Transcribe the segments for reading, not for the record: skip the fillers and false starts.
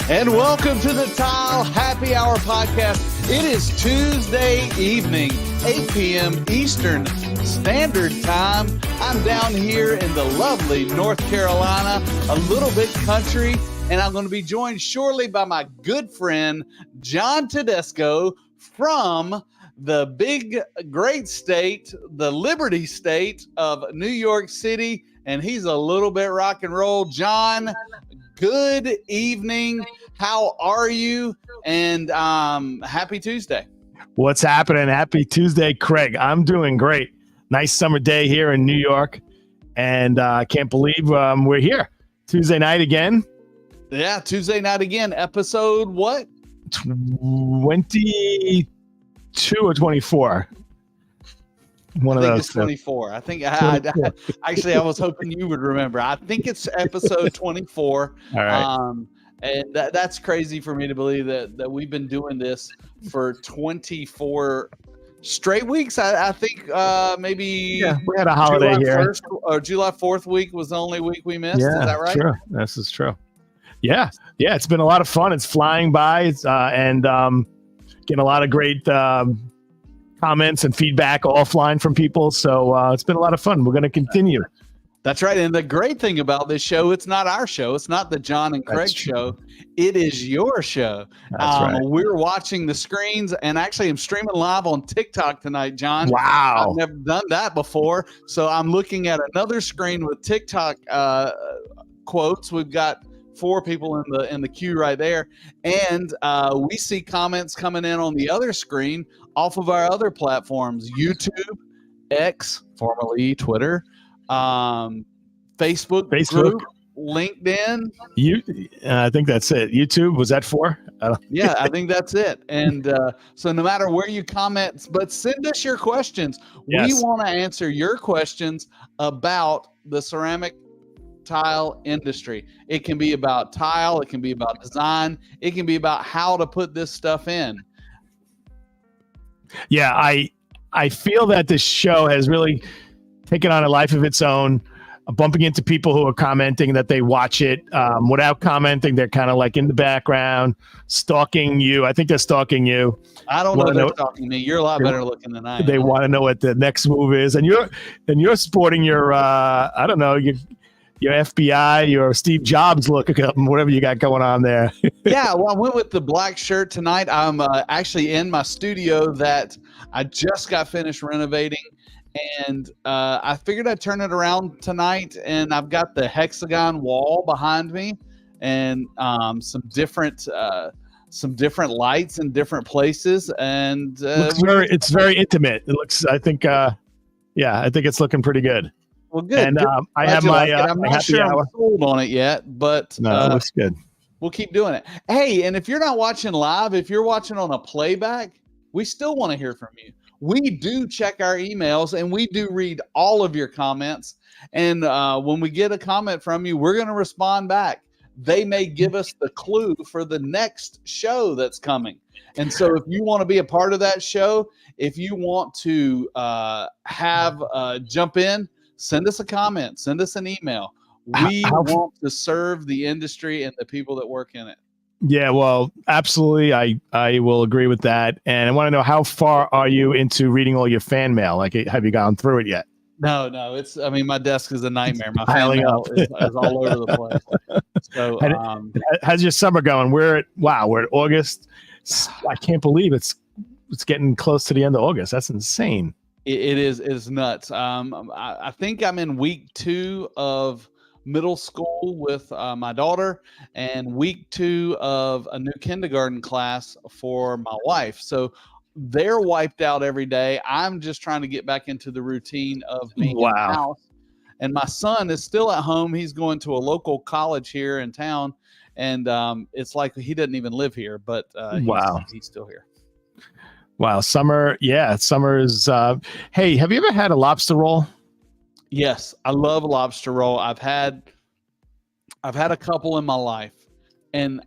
And welcome to the Tile Happy Hour podcast. It is Tuesday evening, 8 p.m. Eastern Standard Time. I'm down here in the lovely North Carolina, a little bit country, and I'm going to be joined shortly by my good friend, John Tedesco from the big, great state, the Liberty State of New York City, and he's a little bit rock and roll. John, good evening. How are you? And happy Tuesday. What's happening? Happy Tuesday, Craig. I'm doing great. Nice summer day here in New York. And I can't believe we're here. Tuesday night again. Yeah, Tuesday night again. Episode what? 22 or 24. One of those. It's 24. I think actually I was hoping you would remember. I think it's episode 24. All right. And that's crazy for me to believe that we've been doing this for 24 straight weeks. I think maybe we had a holiday here. July 4th week was the only week we missed. Yeah, is that right? Sure. This is true. Yeah. It's been a lot of fun. It's flying by and getting a lot of great comments and feedback offline from people. So it's been a lot of fun. We're going to continue. That's right. And the great thing about this show, it's not our show. It's not the John and Craig show. It is your show. That's right. We're watching the screens, and actually I'm streaming live on TikTok tonight, John. Wow. I've never done that before. So I'm looking at another screen with TikTok quotes. We've got 4 people in the queue right there. And we see comments coming in on the other screen off of our other platforms, YouTube, X, formerly Twitter, Facebook group, LinkedIn. I think that's it. YouTube, was that 4? Yeah, I think that's it. And so no matter where you comment, but send us your questions. Yes. We want to answer your questions about the ceramic tile industry. It can be about tile. It can be about design. It can be about how to put this stuff in. Yeah, I feel that this show has really taken on a life of its own, bumping into people who are commenting that they watch it without commenting. They're kind of like in the background, stalking you. I think they're stalking you. I don't know if they're stalking me. You're a lot better looking than I am. They want to know what the next move is. And you're sporting your, I don't know, your FBI, your Steve Jobs look, whatever you got going on there. Yeah, well, I went with the black shirt tonight. I'm actually in my studio that I just got finished renovating. And I figured I'd turn it around tonight, and I've got the hexagon wall behind me, and some different lights in different places, and it's very intimate. It looks, I think it's looking pretty good. Well, good. And good. I have my I'm not sure I'm sold on it yet, but no, it looks good. We'll keep doing it. Hey, and if you're not watching live, if you're watching on a playback, we still want to hear from you. We do check our emails, and we do read all of your comments. And when we get a comment from you, we're going to respond back. They may give us the clue for the next show that's coming. And so if you want to be a part of that show, if you want to jump in, send us a comment, send us an email. We want to serve the industry and the people that work in it. Yeah, well, absolutely. I will agree with that. And I want to know, how far are you into reading all your fan mail? Like, have you gone through it yet? No, I mean, my desk is a nightmare. My fan Piling mail up. is all over the place. So, How's your summer going? We're at August. I can't believe it's getting close to the end of August. That's insane. it is nuts. I think I'm in week 2 of middle school with my daughter, and week 2 of a new kindergarten class for my wife. So they're wiped out every day. I'm just trying to get back into the routine of being in the Wow. house. And my son is still at home. He's going to a local college here in town, and it's like he doesn't even live here, but Wow. he's still here. Wow. Summer. Yeah. Summer is, hey, have you ever had a lobster roll? Yes, I love lobster roll. I've had a couple in my life, and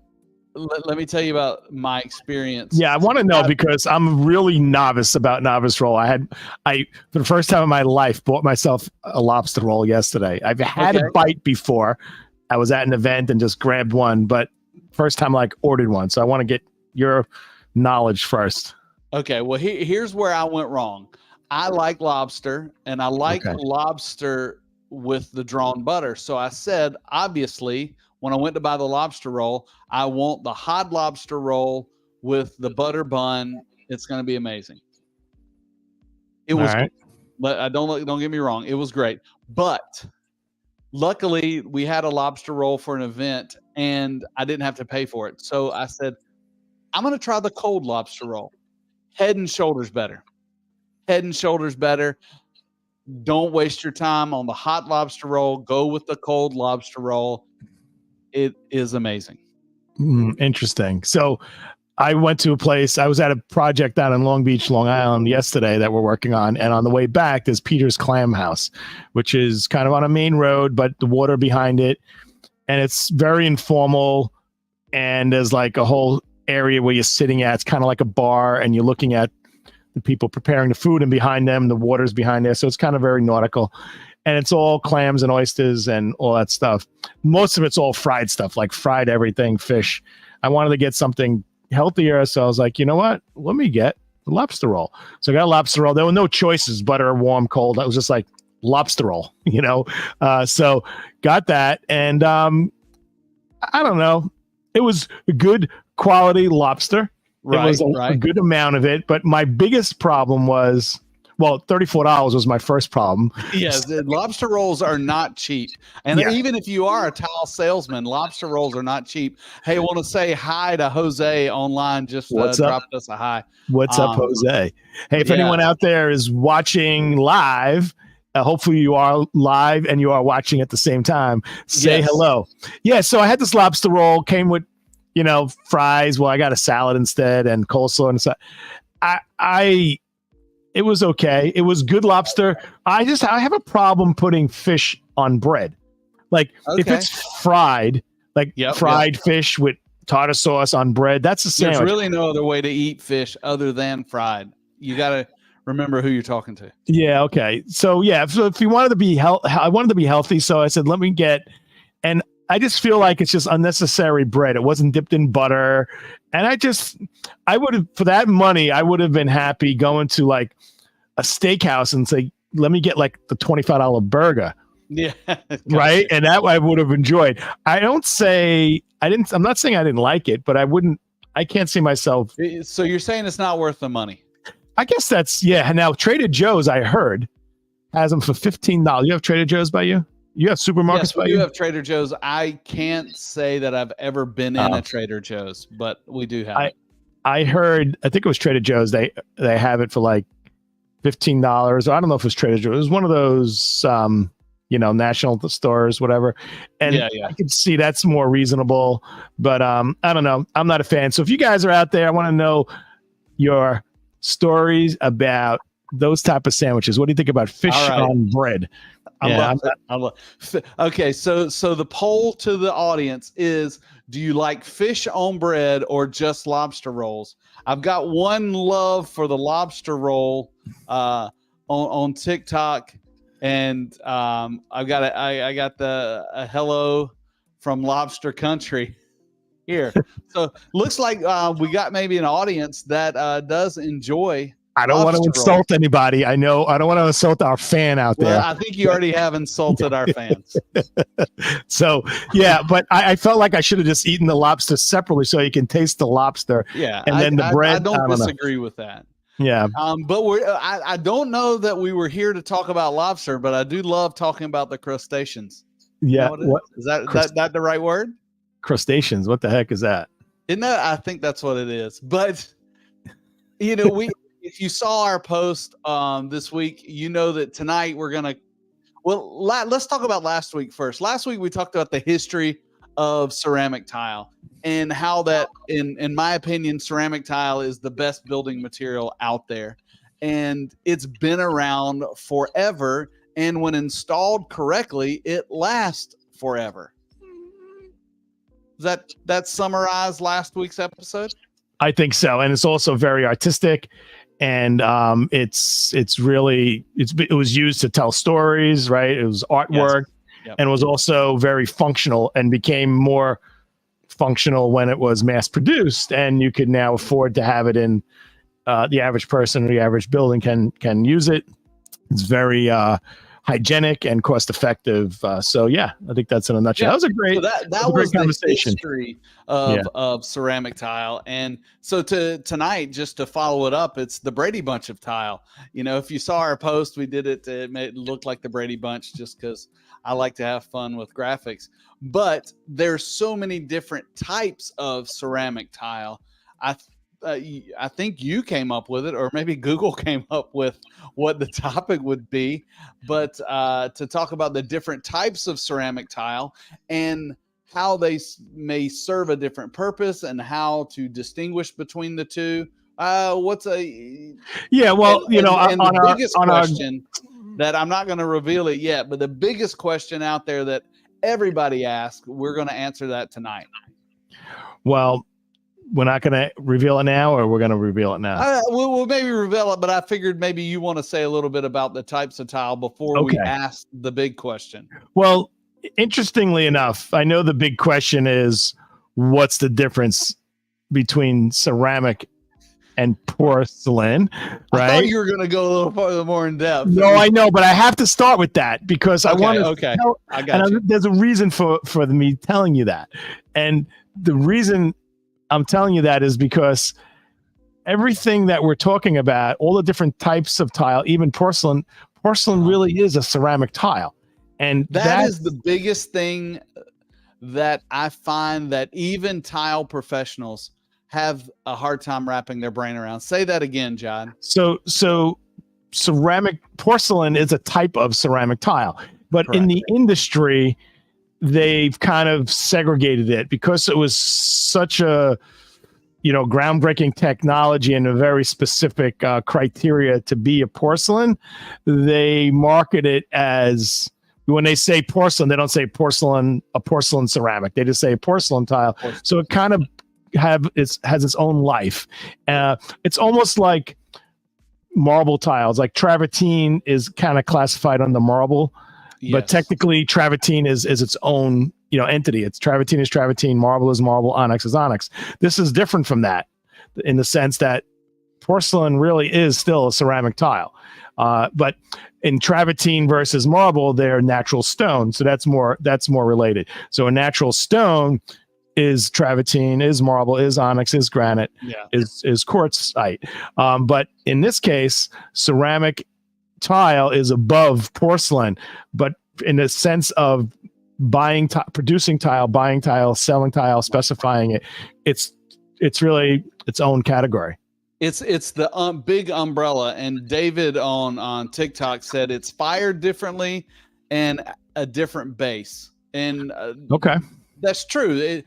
let me tell you about my experience. Yeah, I want to know because I'm really novice about novice roll. I for the first time in my life bought myself a lobster roll yesterday. I've had a bite before. I was at an event and just grabbed one, but first time like ordered one. So I want to get your knowledge first. Okay, well here's where I went wrong. I like lobster, and I like lobster with the drawn butter. So I said, obviously, when I went to buy the lobster roll, I want the hot lobster roll with the butter bun. It's going to be amazing. It was, but don't get me wrong, it was great. But luckily, we had a lobster roll for an event, and I didn't have to pay for it. So I said, I'm going to try the cold lobster roll. Head and shoulders better. Head and shoulders better. Don't waste your time on the hot lobster roll. Go with the cold lobster roll. It is amazing. Interesting. So I went to a place. I was at a project down in Long Beach, Long Island yesterday that we're working on. And on the way back, there's Peter's Clam House, which is kind of on a main road, but the water behind it. And it's very informal. And there's like a whole area where you're sitting at. It's kind of like a bar, and you're looking at the people preparing the food, and behind them, the water's behind there. So it's kind of very nautical. And it's all clams and oysters and all that stuff. Most of it's all fried stuff, like fried everything, fish. I wanted to get something healthier. So I was like, you know what? Let me get the lobster roll. So I got a lobster roll. There were no choices, butter, warm, cold. I was just like lobster roll, so got that. And I don't know. It was a good quality lobster. It was a good amount of it. But my biggest problem was, well, $34 was my first problem. Yes, lobster rolls are not cheap. And even if you are a towel salesman, lobster rolls are not cheap. Hey, I want to say hi to Jose online. Just dropped us a hi. What's up, Jose? Hey, if anyone out there is watching live, hopefully you are live and you are watching at the same time, say hello. Yeah, so I had this lobster roll, came with, fries. Well, I got a salad instead and coleslaw and stuff. It was okay. It was good lobster. I have a problem putting fish on bread. Like if it's fried, fried fish with tartar sauce on bread, that's a sandwich. There's really no other way to eat fish other than fried. You got to remember who you're talking to. Yeah. Okay. So so if you wanted to be I wanted to be healthy. So I said, let me get, and I just feel like it's just unnecessary bread. It wasn't dipped in butter. And I would have, for that money, I would have been happy going to like a steakhouse and say, let me get like the $25 burger. Yeah. Right. And that I would have enjoyed. I'm not saying I didn't like it, but I can't see myself. So you're saying it's not worth the money? I guess that's, Now Trader Joe's, I heard, has them for $15. You have Trader Joe's by you? You have supermarkets by you? You have Trader Joe's. I can't say that I've ever been in a Trader Joe's, but we do have it. I heard, I think it was Trader Joe's. They have it for like $15. Or I don't know if it was Trader Joe's. It was one of those, national stores, whatever. And I could see that's more reasonable. But I don't know. I'm not a fan. So if you guys are out there, I want to know your stories about those type of sandwiches. What do you think about fish on bread? Okay, so the poll to the audience is: do you like fish on bread or just lobster rolls? I've got one love for the lobster roll on TikTok, and I got a hello from Lobster Country. here. So looks like we got maybe an audience that does enjoy. I don't want to insult anybody. I know I don't want to insult our fan out there. I think you already have insulted our fans. So, yeah, but I felt like I should have just eaten the lobster separately so you can taste the lobster. Yeah, and then the bread. I don't disagree with that. Yeah. But I don't know that we were here to talk about lobster, but I do love talking about the crustaceans. Yeah. You know what is that the right word? Crustaceans. What the heck is that? Isn't that? I think that's what it is. But if you saw our post this week, you know that tonight we're gonna. Well, let's talk about last week first. Last week we talked about the history of ceramic tile and how that, in my opinion, ceramic tile is the best building material out there, and it's been around forever. And when installed correctly, it lasts forever. Does that summarize last week's episode? I think so, and it's also very artistic. And it was used to tell stories, right? It was artwork. Yes. Yep. And it was also very functional and became more functional when it was mass produced, and you could now afford to have it in the average person, the average building can use it. It's very hygienic and cost effective. So yeah, I think that's in a nutshell. That was a great, that was great conversation. The history of ceramic tile. And so tonight, just to follow it up, it's the Brady Bunch of tile. If you saw our post, we did it made it look like the Brady Bunch just because I like to have fun with graphics. But there's so many different types of ceramic tile. I think you came up with it, or maybe Google came up with what the topic would be, but to talk about the different types of ceramic tile and how they may serve a different purpose and how to distinguish between the two. The biggest question that I'm not going to reveal it yet, but the biggest question out there that everybody asks, we're going to answer that tonight. Well, we're not going to reveal it now, or we're going to reveal it now? We'll maybe reveal it, but I figured maybe you want to say a little bit about the types of tile before we ask the big question. Well, interestingly enough, I know the big question is, what's the difference between ceramic and porcelain, right? I thought you were going to go a little farther more in depth. No, I know, but I have to start with that because I want to. Okay, I got you. There's a reason for me telling you that, and the reason I'm telling you that is because everything that we're talking about, all the different types of tile, even porcelain really is a ceramic tile. And that is the biggest thing that I find that even tile professionals have a hard time wrapping their brain around. Say that again, John. So ceramic porcelain is a type of ceramic tile, but Correct. In the industry, they've kind of segregated it because it was such a groundbreaking technology and a very specific criteria to be a porcelain. They market it as, when they say porcelain, they don't say a porcelain ceramic. They just say porcelain tile. So it kind of has its own life. It's almost like marble tiles. Like travertine is kind of classified under marble. Yes. But technically, travertine is its own entity. It's travertine is travertine, marble is marble, onyx is onyx. This is different from that in the sense that porcelain really is still a ceramic tile. But in travertine versus marble, they're natural stone, so that's more related. So a natural stone is travertine, is marble, is onyx, is granite, is quartzite. But in this case, ceramic tile is above porcelain, but in the sense of producing tile, buying tile, selling tile, specifying it, it's really its own category. It's the big umbrella. And David on TikTok said it's fired differently and a different base. And that's true.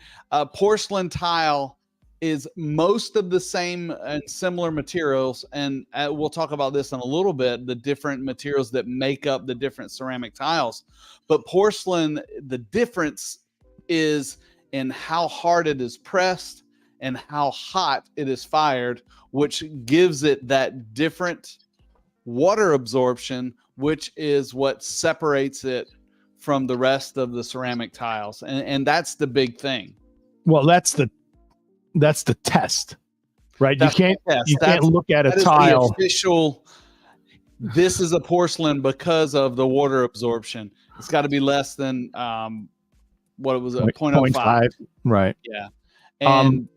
Porcelain tile is most of the same and similar materials, and we'll talk about this in a little bit, the different materials that make up the different ceramic tiles. But porcelain, the difference is in how hard it is pressed and how hot it is fired, which gives it that different water absorption, which is what separates it from the rest of the ceramic tiles. And that's the big thing. Well, that's the test, right? That's You can't look at a tile. The official. This is a porcelain because of the water absorption. It's got to be less than what it was, a 0.05. Right. Yeah. And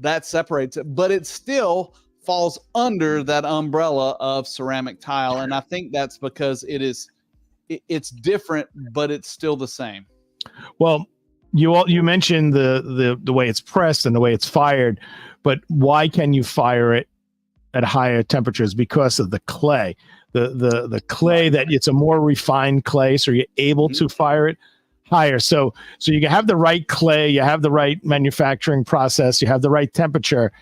that separates it, but it still falls under that umbrella of ceramic tile. And I think that's because it's different, but it's still the same. Well, you mentioned the way it's pressed and the way it's fired, but why can you fire it at higher temperatures? Because of the clay. The clay, that it's a more refined clay, so you're able to fire it higher. So you have the right clay, you have the right manufacturing process, you have the right temperature,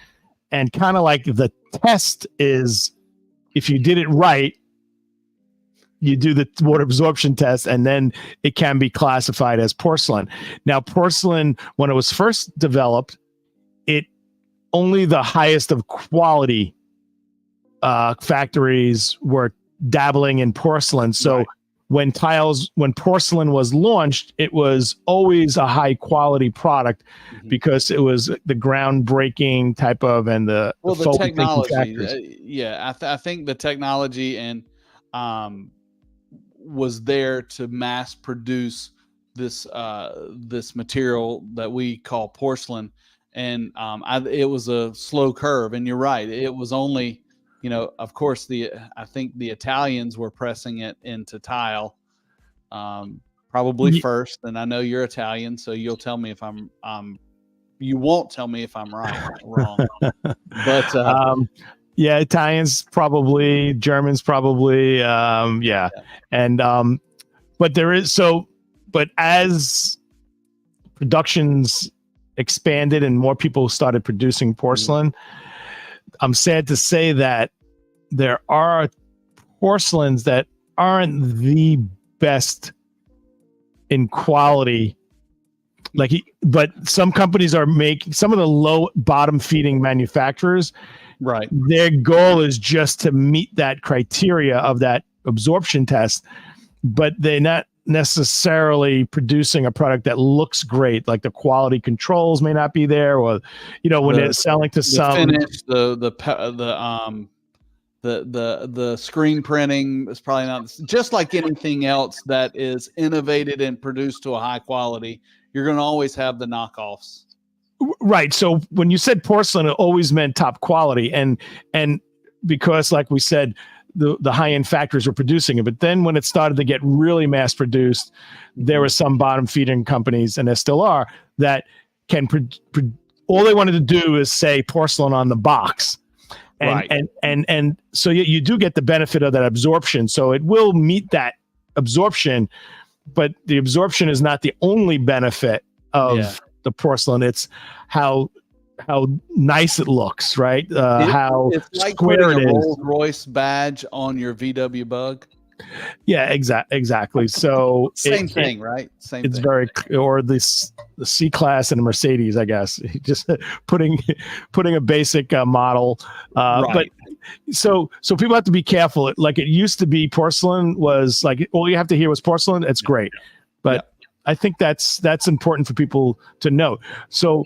and kind of like the test is, if you did it right, you do the water absorption test, and then it can be classified as porcelain. Now, porcelain, when it was first developed, it only the highest of quality factories were dabbling in porcelain. So when porcelain was launched, it was always a high quality product because it was the groundbreaking type of, and the technology. I think the technology and was there to mass produce this material that we call porcelain, and it was a slow curve. And you're right, it was only, of course, I think the Italians were pressing it into tile, probably first. And I know you're Italian, so you'll tell me if you won't tell me if I'm wrong. But yeah, Italians probably, Germans probably, yeah. And but as productions expanded and more people started producing porcelain, I'm sad to say that there are porcelains that aren't the best in quality. But some companies are making, some of the low bottom feeding manufacturers, right, their goal is just to meet that criteria of that absorption test, but they're not necessarily producing a product that looks great. Like the quality controls may not be there, or when they're selling to some finish, the screen printing is probably not, just like anything else that is innovated and produced to a high quality. You're going to always have the knockoffs. Right. So when you said porcelain, it always meant top quality, and because, like we said, the high-end factories were producing it. But then when it started to get really mass produced, there were some bottom feeding companies, and there still are, that can all they wanted to do is say porcelain on the box. And so you do get the benefit of that absorption. So it will meet that absorption, but the absorption is not the only benefit of the porcelain. It's how nice it looks, right? How it's like square putting it a is. Rolls-Royce badge on your VW Bug. Yeah, exactly. So same thing, right? Same. It's thing. very, or the C-Class and a Mercedes, I guess. Just putting a basic model, right. But so people have to be careful. Like it used to be, porcelain was like all you have to hear was porcelain. It's great, but I think that's important for people to know. So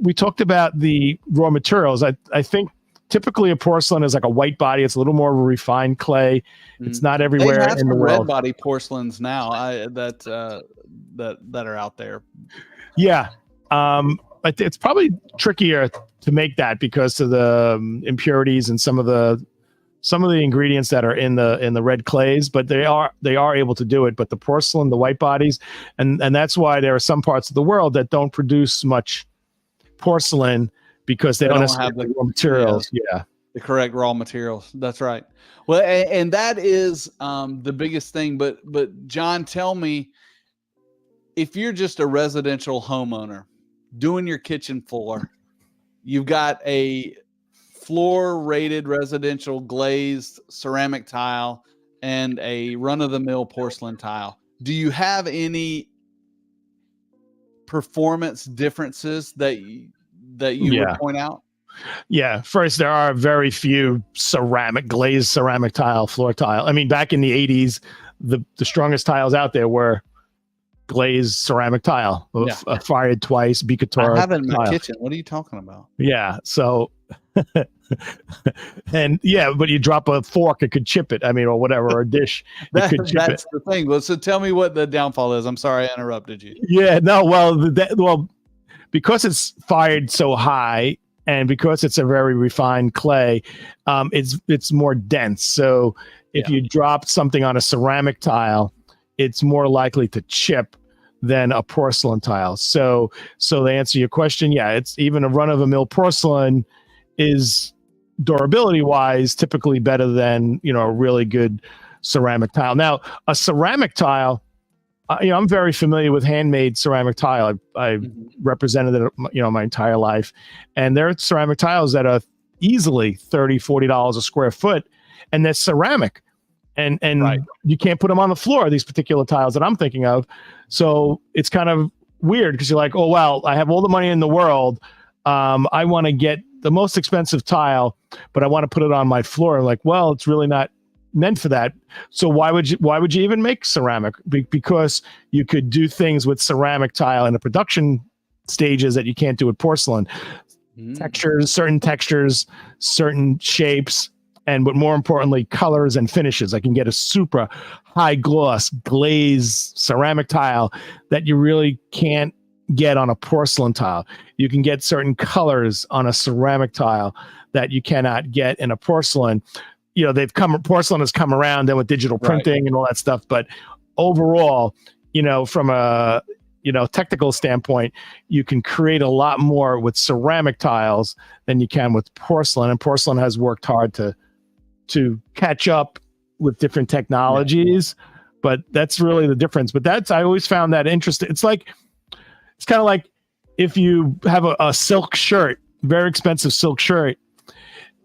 we talked about the raw materials. I think typically a porcelain is like a white body. It's a little more refined clay. It's not everywhere in the world. Red body porcelains now that are out there. Yeah. It's probably trickier to make that because of the impurities and some of the ingredients that are in the red clays, but they are able to do it. But the porcelain, the white bodies, and that's why there are some parts of the world that don't produce much porcelain, because they don't have the raw materials. The correct raw materials. That's right. Well, and that is the biggest thing. But John, tell me, if you're just a residential homeowner doing your kitchen floor, you've got a floor rated residential glazed ceramic tile and a run-of-the-mill porcelain tile. Do you have any performance differences that you would point out? Yeah. First, there are very few glazed ceramic tile, floor tile. I mean, back in the 80s, the strongest tiles out there were glazed ceramic tile, Yeah. fired twice, Bicator I have it in my tile. kitchen. What are you talking about? Yeah. So, and yeah, but you drop a fork, it could chip it. I mean, or whatever, or a dish, it could chip it. That's the thing. Well, so tell me what the downfall is. I'm sorry I interrupted you. Yeah. No. Well, because it's fired so high, and because it's a very refined clay, it's more dense. So if you drop something on a ceramic tile, it's more likely to chip than a porcelain tile. So to answer your question, yeah, it's even a run-of-the-mill porcelain is durability wise typically better than a really good ceramic tile. Now, a ceramic tile, I'm very familiar with handmade ceramic tile. I've represented it, my entire life, and there are ceramic tiles that are easily $30-$40 a square foot, and they're ceramic, and you can't put them on the floor. These particular tiles that I'm thinking of, so it's kind of weird because you're like, oh well, I have all the money in the world. I want to get the most expensive tile, but I want to put it on my floor. I'm like, well, it's really not meant for that. So why would you even make ceramic? Because you could do things with ceramic tile in the production stages that you can't do with porcelain. Certain textures, certain shapes, but more importantly, colors and finishes. I can get a super high gloss glazed ceramic tile that you really can't get on a porcelain tile. You can get certain colors on a ceramic tile that you cannot get in a porcelain. Porcelain has come around then with digital printing and all that stuff. But overall, from a, technical standpoint, you can create a lot more with ceramic tiles than you can with porcelain. And porcelain has worked hard to catch up with different technologies, but that's really the difference. But I always found that interesting. It's kind of like if you have a silk shirt, very expensive silk shirt,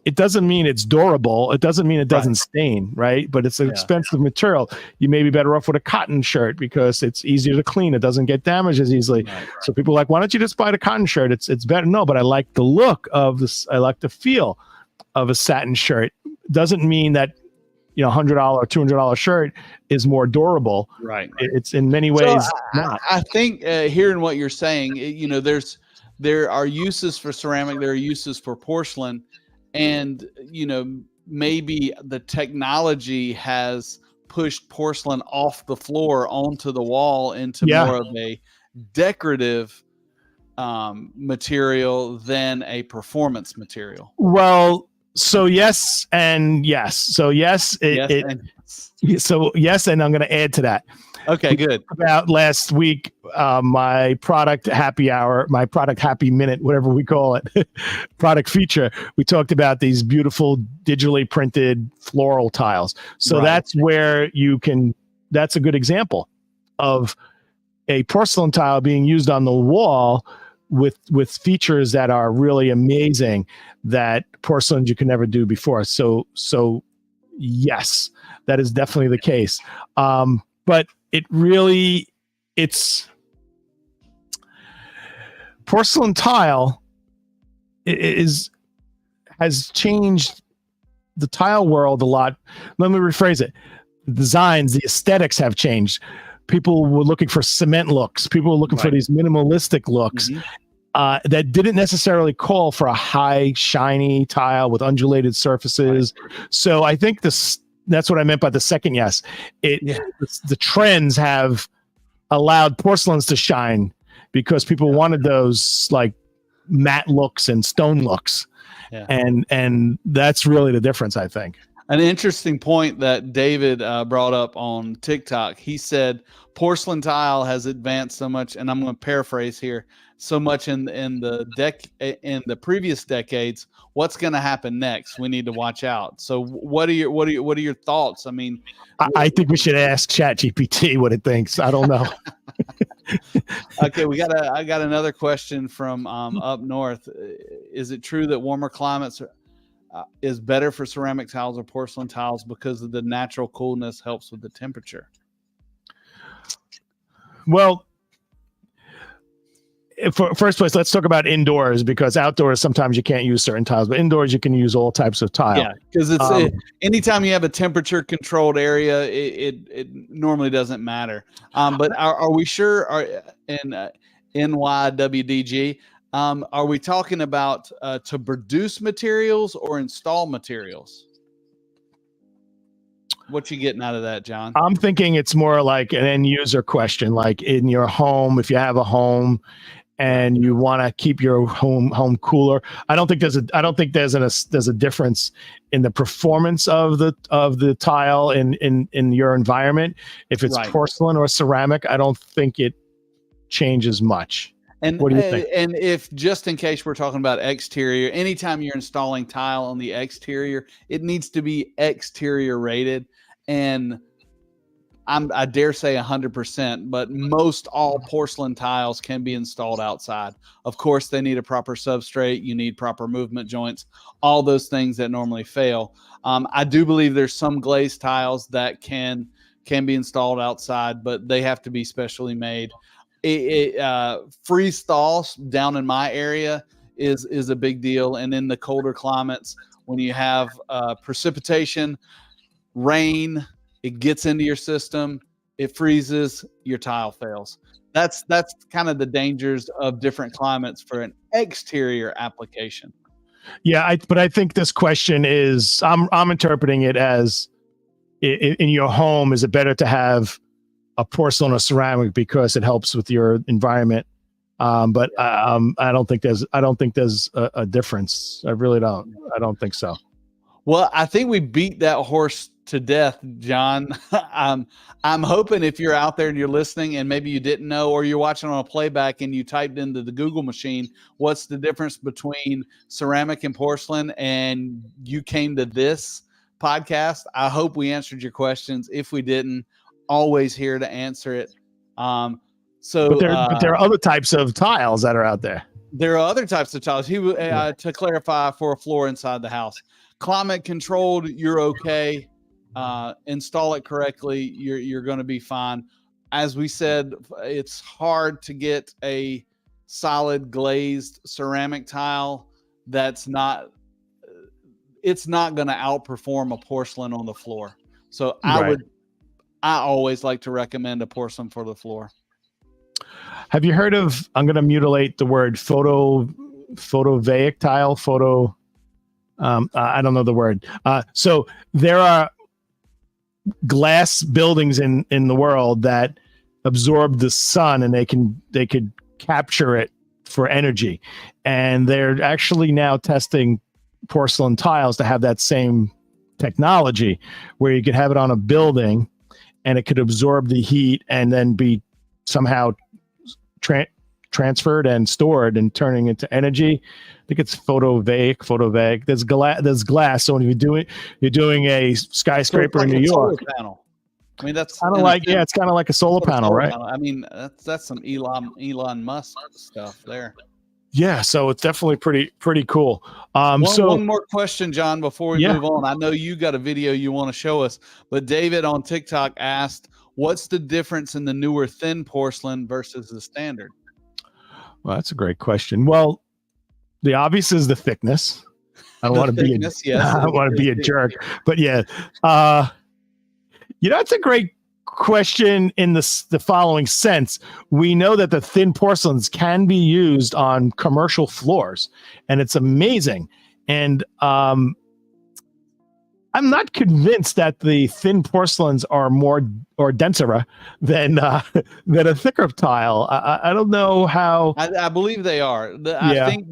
it doesn't mean it's durable. It doesn't mean it doesn't stain, right? But it's an expensive material. You may be better off with a cotton shirt because it's easier to clean. It doesn't get damaged as easily. Right. So people are like, why don't you just buy the cotton shirt? It's better. No, but I like the look of this. I like the feel of a satin shirt. Doesn't mean that $100 or $200 shirt is more durable. Right. It's in many ways not. I think hearing what you're saying, there are uses for ceramic, there are uses for porcelain, and maybe the technology has pushed porcelain off the floor onto the wall into more of a decorative material than a performance material. Well, so yes and yes. So yes, so yes, and I'm going to add to that. Okay, good. About last week, my product happy hour, my product happy minute, whatever we call it, product feature. We talked about these beautiful digitally printed floral tiles. So that's where that's a good example of a porcelain tile being used on the wall with features that are really amazing that porcelains you can never do before. So yes, that is definitely the case. But it's porcelain tile has changed the tile world a lot. Let me rephrase it. The designs, the aesthetics have changed. People were looking for cement looks. People were looking for these minimalistic looks that didn't necessarily call for a high, shiny tile with undulated surfaces. So I think that's what I meant by the second yes. The trends have allowed porcelains to shine because people wanted those like matte looks and stone looks. Yeah. And that's really the difference, I think. An interesting point that David brought up on TikTok. He said porcelain tile has advanced so much, and I'm going to paraphrase here, so much in the previous decades. What's going to happen next? We need to watch out. So what are your thoughts? I mean, I think we should ask ChatGPT what it thinks. I don't know. Okay, I got another question from up north. Is it true that warmer climates is better for ceramic tiles or porcelain tiles because of the natural coolness helps with the temperature? Well, for first place, let's talk about indoors, because outdoors sometimes you can't use certain tiles, but indoors you can use all types of tile. Yeah, because anytime you have a temperature controlled area, it normally doesn't matter. But are we sure? In NYWDG, are we talking about to produce materials or install materials? What you getting out of that, John? I'm thinking it's more like an end user question, like in your home, if you have a home and you want to keep your home cooler. I don't think there's a difference in the performance of the tile in your environment. If it's porcelain or ceramic, I don't think it changes much. And what do you think? And if, just in case we're talking about exterior, anytime you're installing tile on the exterior, it needs to be exterior rated. And I dare say 100%, but most all porcelain tiles can be installed outside. Of course, they need a proper substrate. You need proper movement joints, all those things that normally fail. I do believe there's some glazed tiles that can be installed outside, but they have to be specially made. Freeze thaw down in my area is a big deal. And in the colder climates, when you have precipitation, rain, it gets into your system, it freezes, your tile fails. That's kind of the dangers of different climates for an exterior application. Yeah, but I think this question is, I'm interpreting it as, in your home, is it better to have a porcelain or ceramic because it helps with your environment? But I don't think there's a difference. I really don't. I don't think so. Well, I think we beat that horse to death, John. I'm hoping if you're out there and you're listening and maybe you didn't know, or you're watching on a playback and you typed into the Google machine, what's the difference between ceramic and porcelain, and you came to this podcast. I hope we answered your questions. If we didn't, always here to answer it. But there are other types of tiles that are out there. There are other types of tiles. To clarify, for a floor inside the house, climate controlled, you're okay. Install it correctly, you're going to be fine. As we said, it's hard to get a solid glazed ceramic tile it's not going to outperform a porcelain on the floor. So I always like to recommend a porcelain for the floor. Have you heard of, I'm going to mutilate the word, photovoltaic tile? I don't know the word. So there are glass buildings in the world that absorb the sun, and they could capture it for energy. And they're actually now testing porcelain tiles to have that same technology, where you could have it on a building and it could absorb the heat and then be somehow transferred and stored and turning into energy. I think it's photovoltaic. There's glass. So when you're doing a skyscraper in New York. Panel. I mean, that's kind of like, it's kind of like a solar panel, right? I mean, that's some Elon Musk stuff there. Yeah, so it's definitely pretty cool. One more question, John, before we move on. I know you got a video you want to show us, but David on TikTok asked, what's the difference in the newer thin porcelain versus the standard? Well, that's a grery question. Well, the obvious is the thickness. I don't want to be a jerk, but yeah. It's a great question in the following sense. We know that the thin porcelains can be used on commercial floors, and it's amazing. And I'm not convinced that the thin porcelains are more or denser than a thicker tile. I don't know how. I believe they are. I think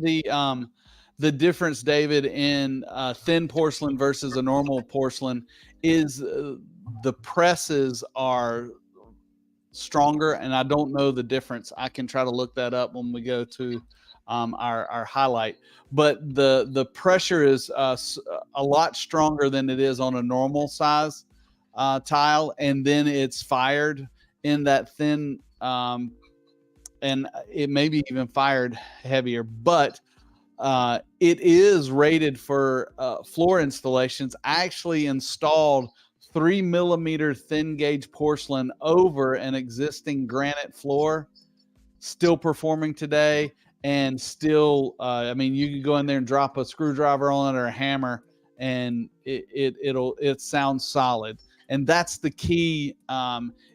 the difference, David, in thin porcelain versus a normal porcelain is the presses are stronger, and I don't know the difference. I can try to look that up when we go to our highlight. But the pressure is a lot stronger than it is on a normal size tile, and then it's fired in that thin, and it may be even fired heavier. But it is rated for floor installations. I actually installed 3 millimeter thin gauge porcelain over an existing granite floor, still performing today, and still, I mean, you can go in there and drop a screwdriver on it or a hammer, and it sounds solid. And that's the key,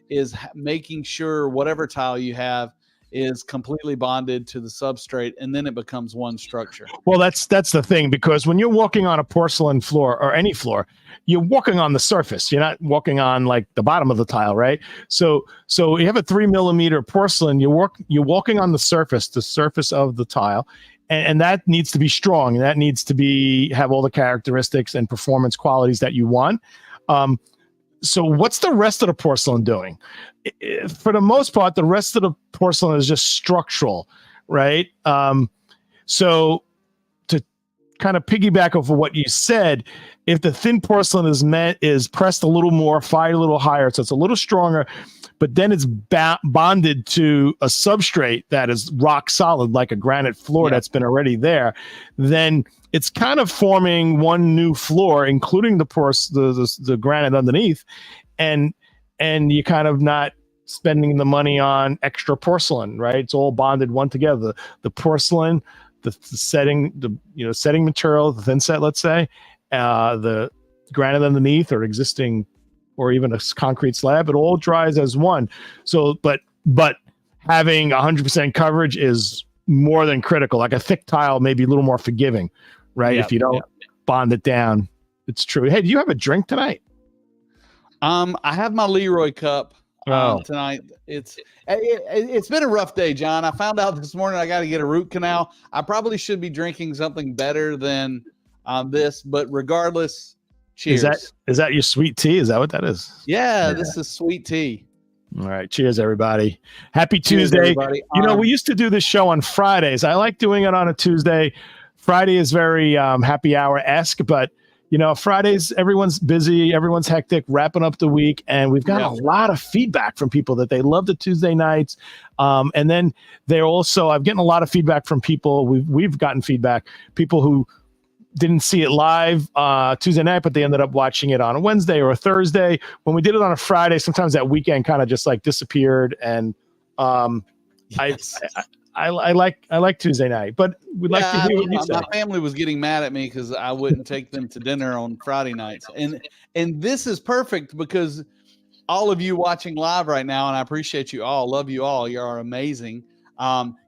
is making sure whatever tile you have is completely bonded to the substrate, and then it becomes one structure. Well, that's the thing, because when you're walking on a porcelain floor or any floor, you're walking on the surface. You're not walking on like the bottom of the tile, right? So you have a 3 millimeter porcelain. You're walking on the surface of the tile, and that needs to be strong. And that needs to have all the characteristics and performance qualities that you want. So what's the rest of the porcelain doing? For the most part, the rest of the porcelain is just structural, right? So to kind of piggyback off of what you said, if the thin porcelain is pressed a little more, fired a little higher, so it's a little stronger, but then it's bonded to a substrate that is rock solid, like a granite floor that's been already there, then it's kind of forming one new floor, including the granite underneath, and you're kind of not spending the money on extra porcelain, right? It's all bonded one together. The porcelain, the setting, setting material, the thin set, let's say, the granite underneath or existing, or even a concrete slab, it all dries as one. So, but having 100% coverage is more than critical. Like a thick tile may be a little more forgiving, right? If you don't bond it down. It's true. Hey, do you have a drink tonight? I have my Leroy cup tonight. It's been a rough day, John. I found out this morning I got to get a root canal. I probably should be drinking something better than this, but regardless, cheers. Is that your sweet tea? Is that what that is? Yeah, this is sweet tea. All right. Cheers, everybody. Happy Tuesday. We used to do this show on Fridays. I like doing it on a Tuesday. Friday is very happy hour-esque, but Fridays, everyone's busy, everyone's hectic, wrapping up the week, and we've got a lot of feedback from people that they love the Tuesday nights. And then I'm getting a lot of feedback from people. We've gotten feedback, people who didn't see it live Tuesday night, but they ended up watching it on a Wednesday or a Thursday. When we did it on a Friday, sometimes that weekend kind of just like disappeared. And I like Tuesday night, but we'd like to hear what you say. My family was getting mad at me because I wouldn't take them to dinner on Friday nights. And this is perfect because all of you watching live right now, and I appreciate you all, love you all. You are amazing.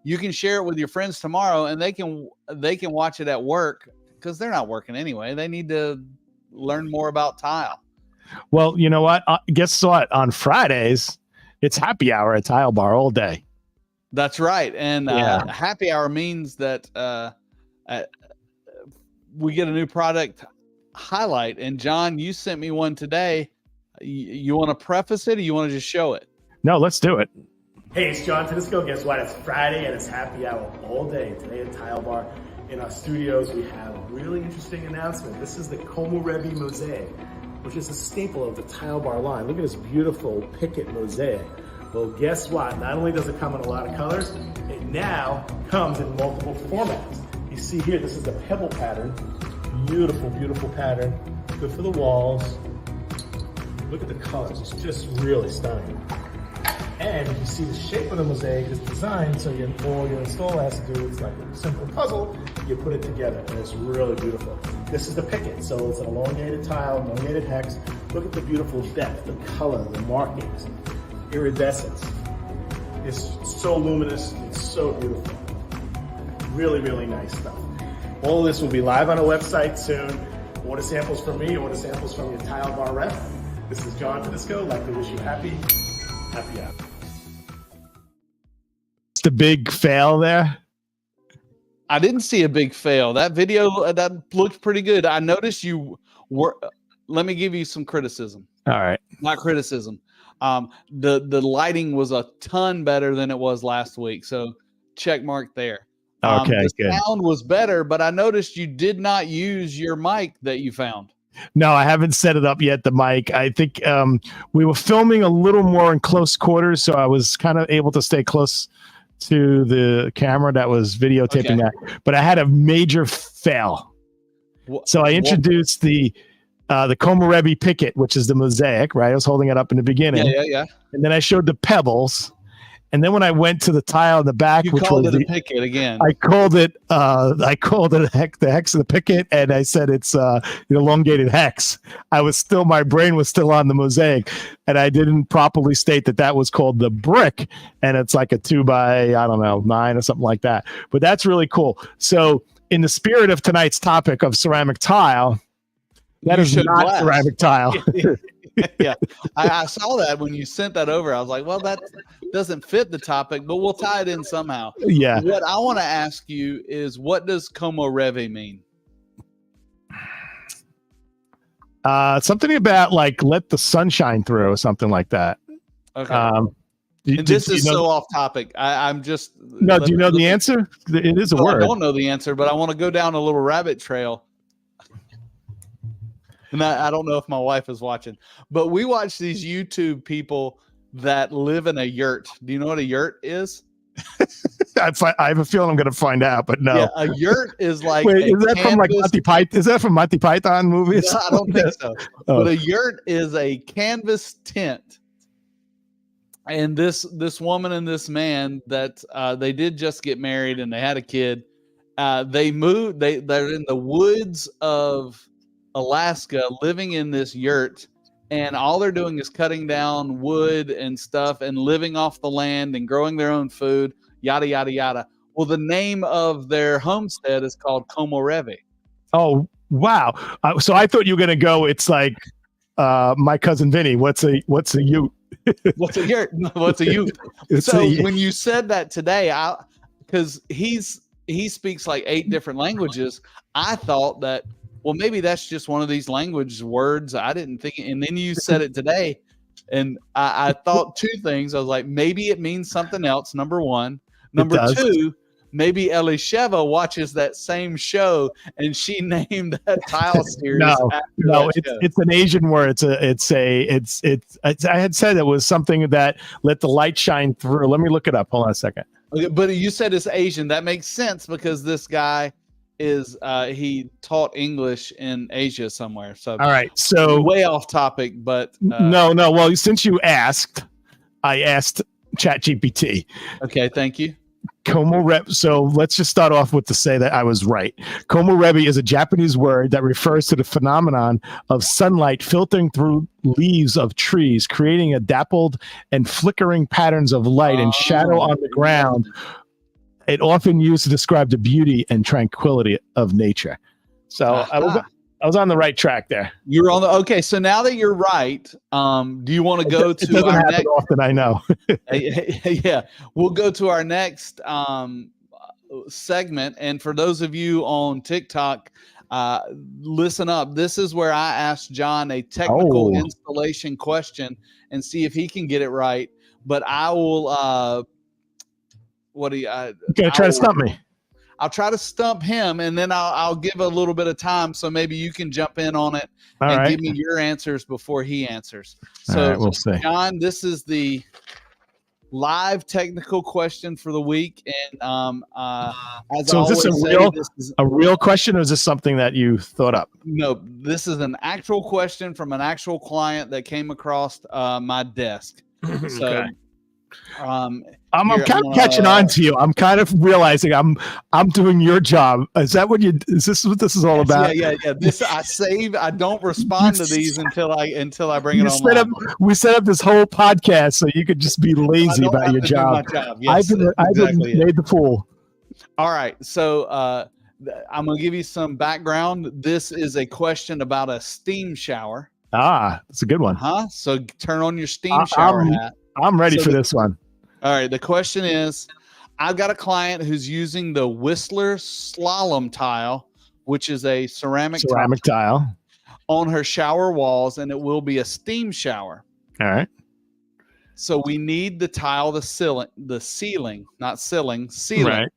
You can share it with your friends tomorrow, and they can watch it at work because they're not working anyway. They need to learn more about tile. Well, you know what? Guess what? On Fridays, it's happy hour at Tile Bar all day. That's right. And happy hour means that we get a new product highlight. And John, you sent me one today. You want to preface it, or you want to just show it? No, let's do it. Hey, it's John Tedesco. Guess what? It's Friday and it's happy hour all day. Today at Tile Bar in our studios, we have a really interesting announcement. This is the Komorebi Mosaic, which is a staple of the Tile Bar line. Look at this beautiful picket mosaic. Well, guess what? Not only does it come in a lot of colors, it now comes in multiple formats. You see here, this is the pebble pattern. Beautiful, beautiful pattern. Good for the walls. Look at the colors. It's just really stunning. And you see the shape of the mosaic is designed so all your installer has to do is like a simple puzzle. You put it together, and it's really beautiful. This is the picket, so it's an elongated tile, elongated hex. Look at the beautiful depth, the color, the markings, iridescence. It's so luminous. It's so beautiful. Really, really nice stuff. All of this will be live on our website soon. Order samples from me, order samples from your Tile Bar rep. This is John Tedesco. I'd like to wish you happy hour. The big fail there? I didn't see a big fail. That video, that looked pretty good. I noticed you were, let me give you some criticism. All right. Not criticism. The lighting was a ton better than it was last week. So check mark there. Okay, the sound was better, but I noticed you did not use your mic that you found. No, I haven't set it up yet, the mic. I think we were filming a little more in close quarters, so I was kind of able to stay close to the camera that was videotaping that. But I had a major fail. So I introduced the Komorebi picket, which is the mosaic, right? I was holding it up in the beginning. Yeah. And then I showed the pebbles. And then when I went to the tile in the back, You which called was it a picket again. I called it the hex of the picket, and I said it's an elongated hex. My brain was still on the mosaic, and I didn't properly state that was called the brick, and it's like a 2 by 9 or something like that. But that's really cool. So in the spirit of tonight's topic of ceramic tile, that is not glass. ceramic tile. Yeah, I saw that when you sent that over. I was like, well, that doesn't fit the topic, but we'll tie it in somehow. Yeah. What I want to ask you is, what does como reve mean? Something about like let the sun shine through or something like that. Okay. And this is so off topic. I'm just no. Do you know the answer? It is a word. I don't know the answer, but I want to go down a little rabbit trail. And I don't know if my wife is watching, but we watch these YouTube people that live in a yurt. Do you know what a yurt is? I have a feeling I'm going to find out, but no. Yeah, a yurt is like Wait, is that from like Monty Python? Is that from Monty Python movies? No, I don't think so. Oh. But a yurt is a canvas tent. And this woman and this man that they did just get married and they had a kid. They moved. They're in the woods of Alaska, living in this yurt, and all they're doing is cutting down wood and stuff and living off the land and growing their own food, yada yada yada. Well, the name of their homestead is called Como Reve. Oh wow! So I thought you were gonna go. It's like my cousin Vinny. What's a ute? What's a yurt? What's a ute? When you said that today, because he speaks like 8 different languages, I thought that, well, maybe that's just one of these language words. I didn't think, and then you said it today, and I thought 2 things. I was like, maybe it means something else. Number 1, number 2, maybe Elisheva watches that same show, and she named that tile series. No, it's an Asian word. I had said it was something that let the light shine through. Let me look it up. Hold on a second. Okay, but you said it's Asian. That makes sense because this guy is he taught English in Asia somewhere. So all right, so way off topic, but no. Well, since you asked, I asked ChatGPT. Okay, thank you. Como Rebe. So let's just start off with to say that I was right. Como Rebe is a Japanese word that refers to the phenomenon of sunlight filtering through leaves of trees, creating a dappled and flickering patterns of light and shadow on the ground. It often used to describe the beauty and tranquility of nature. So I was on the right track there. You're on the okay. So now that you're right, do you want to go to doesn't our happen next? Often, I know. Yeah, we'll go to our next segment. And for those of you on TikTok, listen up. This is where I asked John a technical installation question and see if he can get it right. But I will. What do you? Gonna try to stump me. I'll try to stump him, and then I'll give a little bit of time, so maybe you can jump in on it and give me your answers before he answers. So, we'll see. John, this is the live technical question for the week, and as so, is this a real question, or is this something that you thought up? No, this is an actual question from an actual client that came across my desk. So. Okay. I'm kind of catching on to you. I'm kind of realizing I'm doing your job. Is that what is this what this is all about? Yeah. This I don't respond to these until I bring it on. We set up this whole podcast so you could just be lazy about your job. Yes, I've been made the fool. All right. So I'm gonna give you some background. This is a question about a steam shower. That's a good one. So turn on your steam shower hat. I'm ready for this one. All right. The question is, I've got a client who's using the Whistler slalom tile, which is a ceramic tile on her shower walls, and it will be a steam shower. All right. So we need the tile, the ceiling. Right.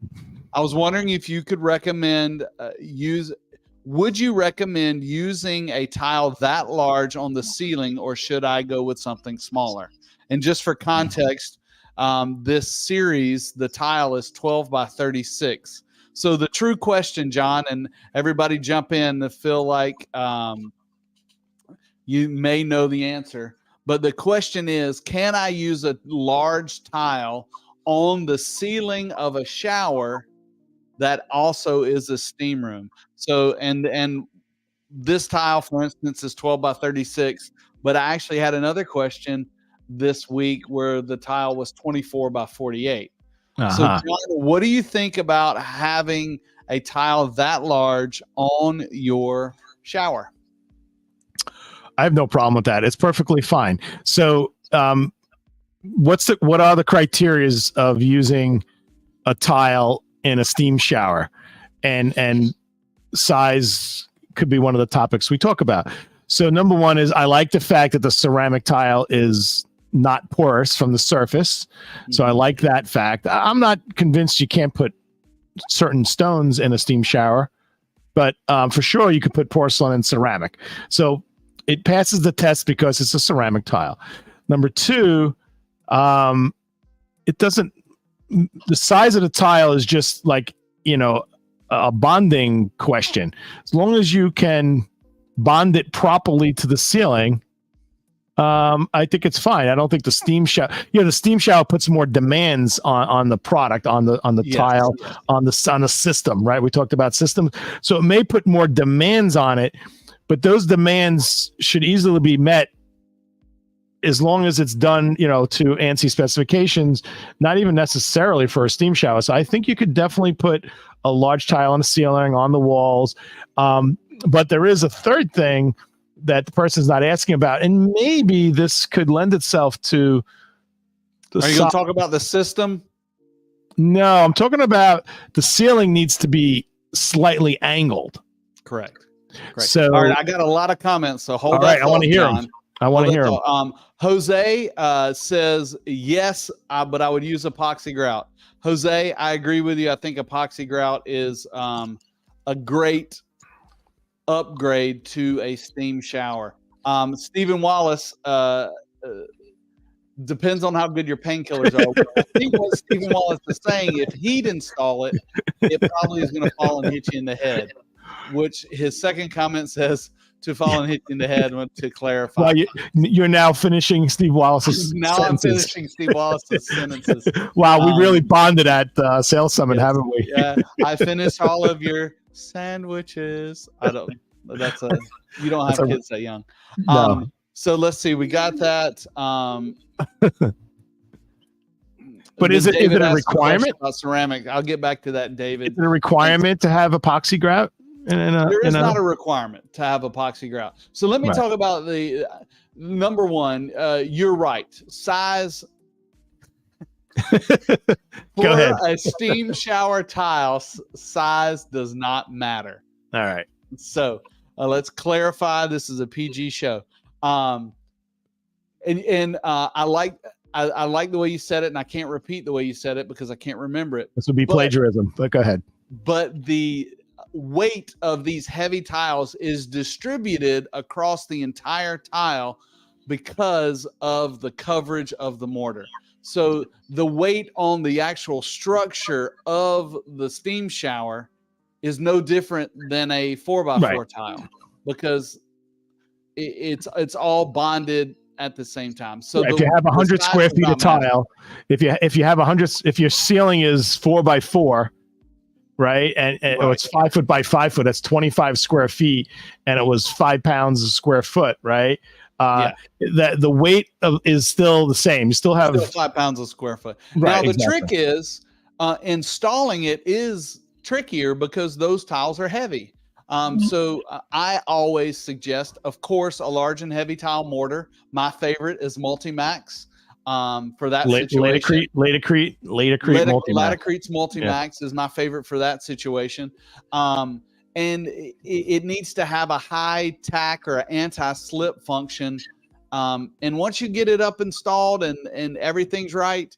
I was wondering if you could recommend would you recommend using a tile that large on the ceiling, or should I go with something smaller? And just for context, this series, the tile is 12 by 36. So the true question, John, and everybody jump in to feel like you may know the answer. But the question is, can I use a large tile on the ceiling of a shower that also is a steam room. So, and this tile, for instance, is 12 by 36, but I actually had another question this week where the tile was 24 by 48. So, John, what do you think about having a tile that large on your shower? I have no problem with that. It's perfectly fine. So, what are the criterias of using a tile in a steam shower? And size could be one of the topics we talk about. So, number one is I like the fact that the ceramic tile is not porous from the surface. So I like that fact. I'm not convinced you can't put certain stones in a steam shower, but for sure you could put porcelain and ceramic. So it passes the test because it's a ceramic tile. Number two, it doesn't, the size of the tile is just like, a bonding question. As long as you can bond it properly to the ceiling, I think it's fine. I don't think the steam shower, the steam shower puts more demands on the product, on the tile, on the system, right? We talked about systems. So it may put more demands on it, but those demands should easily be met as long as it's done, to ANSI specifications, not even necessarily for a steam shower. So I think you could definitely put a large tile on the ceiling, on the walls. But there is a third thing that the person's not asking about, and maybe this could lend itself to the Are you going to talk about the system? No, I'm talking about the ceiling needs to be slightly angled. Correct. So, all right, I got a lot of comments, so hold on. All right, I want to hear them. I want to hear them. Jose says, yes, but I would use epoxy grout. Jose, I agree with you. I think epoxy grout is a great upgrade to a steam shower. Stephen Wallace, depends on how good your painkillers are. I think what Stephen Wallace is saying, if he'd install it, it probably is going to fall and hit you in the head, which his second comment says to fall and hit you in the head. To clarify. Well, you're now finishing Steve Wallace's Now sentences. I'm finishing Steve Wallace's sentences. Wow, we really bonded at Sales Summit, haven't we? Yeah, I finished all of your sandwiches. You don't have kids that young. No. So let's see, we got that. But is it a requirement about ceramic? I'll get back to that, David. Is it a requirement to have epoxy grout? There is not a requirement to have epoxy grout. So let me talk about the number one. You're right. Size. Go ahead. A steam shower tile, size does not matter. All right. So let's clarify. This is a PG show. I like the way you said it, and I can't repeat the way you said it because I can't remember it. This would be plagiarism, but go ahead. But the weight of these heavy tiles is distributed across the entire tile because of the coverage of the mortar. So the weight on the actual structure of the steam shower is no different than a 4x4 tile because it's all bonded at the same time. So if you have 100 square feet of tile, if your ceiling is 4x4, right, and it's 5 foot by 5 foot, that's 25 square feet, and it was 5 pounds a square foot, right? That the weight is still the same. You still have 5 pounds a square foot. Right, now the trick is installing it is trickier because those tiles are heavy. So I always suggest, of course, a large and heavy tile mortar. My favorite is Multimax. For that situation, Laticrete Multimax. Multimax is my favorite for that situation. And it needs to have a high tack or anti-slip function. And once you get it up installed and everything's right,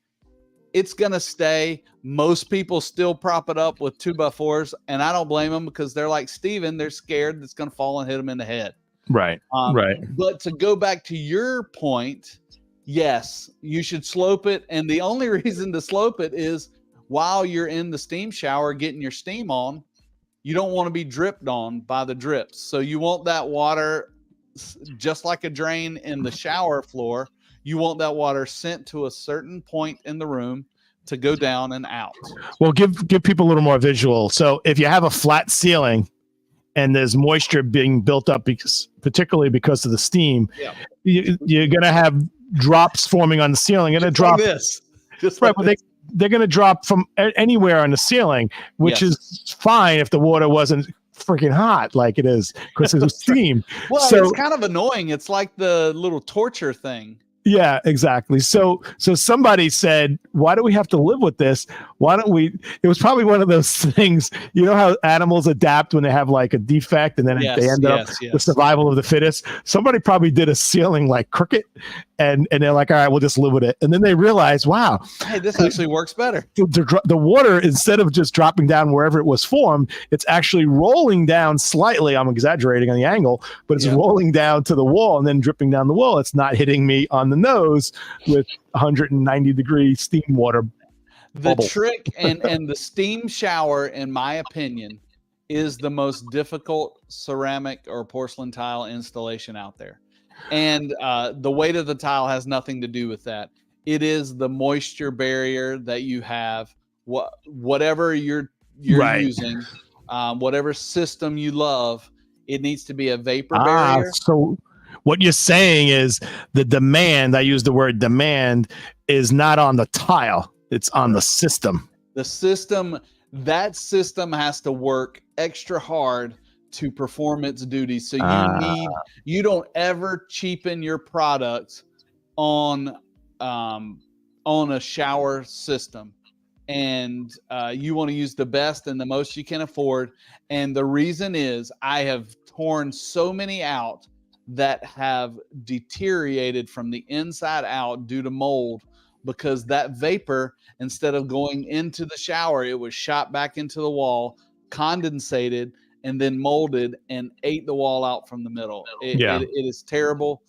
it's going to stay. Most people still prop it up with 2x4s, and I don't blame them because they're like Steven, they're scared it's going to fall and hit them in the head. Right. Right. But to go back to your point, yes, you should slope it. And the only reason to slope it is while you're in the steam shower getting your steam on, you don't want to be dripped on by the drips. So you want that water, just like a drain in the shower floor, you want that water sent to a certain point in the room to go down and out. Well, give people a little more visual. So if you have a flat ceiling and there's moisture being built up, particularly because of the steam, you're going to have drops forming on the ceiling. And Like this. Just right, like but they're going to drop from anywhere on the ceiling, which is fine if the water wasn't freaking hot like it is because there's steam. Well, so it's kind of annoying. It's like the little torture thing. Yeah, exactly. So somebody said, why do we have to live with this? Why don't we? It was probably one of those things, you know how animals adapt when they have like a defect and then they end up the survival of the fittest. Somebody probably did a ceiling like crooked and they're like, all right, we'll just live with it. And then they realize, wow, hey, this actually works better. The water, instead of just dropping down wherever it was formed, it's actually rolling down slightly. I'm exaggerating on the angle, but it's rolling down to the wall and then dripping down the wall. It's not hitting me on the nose with 190-degree steam water. The trick and the steam shower, in my opinion, is the most difficult ceramic or porcelain tile installation out there. And the weight of the tile has nothing to do with that. It is the moisture barrier that you have. Whatever you're using, whatever system you love, it needs to be a vapor barrier. So what you're saying is the demand, I use the word demand, is not on the tile. It's on the system. The system, that system has to work extra hard to perform its duties. So you don't ever cheapen your product on a shower system. And you want to use the best and the most you can afford. And the reason is I have torn so many out that have deteriorated from the inside out due to mold, because that vapor, instead of going into the shower, it was shot back into the wall, condensated, and then molded and ate the wall out from the middle. It is terrible.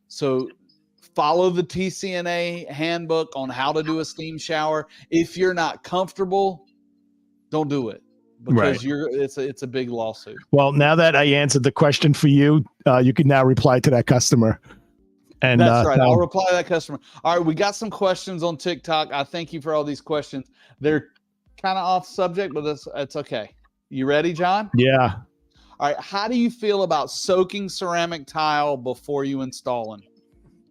So follow the TCNA handbook on how to do a steam shower. If you're not comfortable, don't do it, because it's a big lawsuit. Well, now that I answered the question for you, you can now reply to that customer. And that's right. I'll reply to that customer. All right. We got some questions on TikTok. I thank you for all these questions. They're kind of off subject, but it's okay. You ready, John? Yeah. All right. How do you feel about soaking ceramic tile before you install them?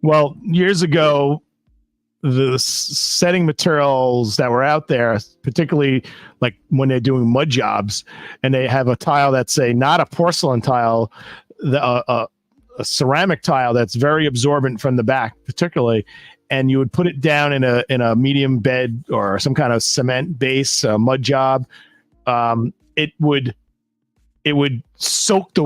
Well, years ago, the setting materials that were out there, particularly like when they're doing mud jobs and they have a tile that's not a porcelain tile, a ceramic tile that's very absorbent from the back, particularly, and you would put it down in a medium bed or some kind of cement base, mud job. It would suck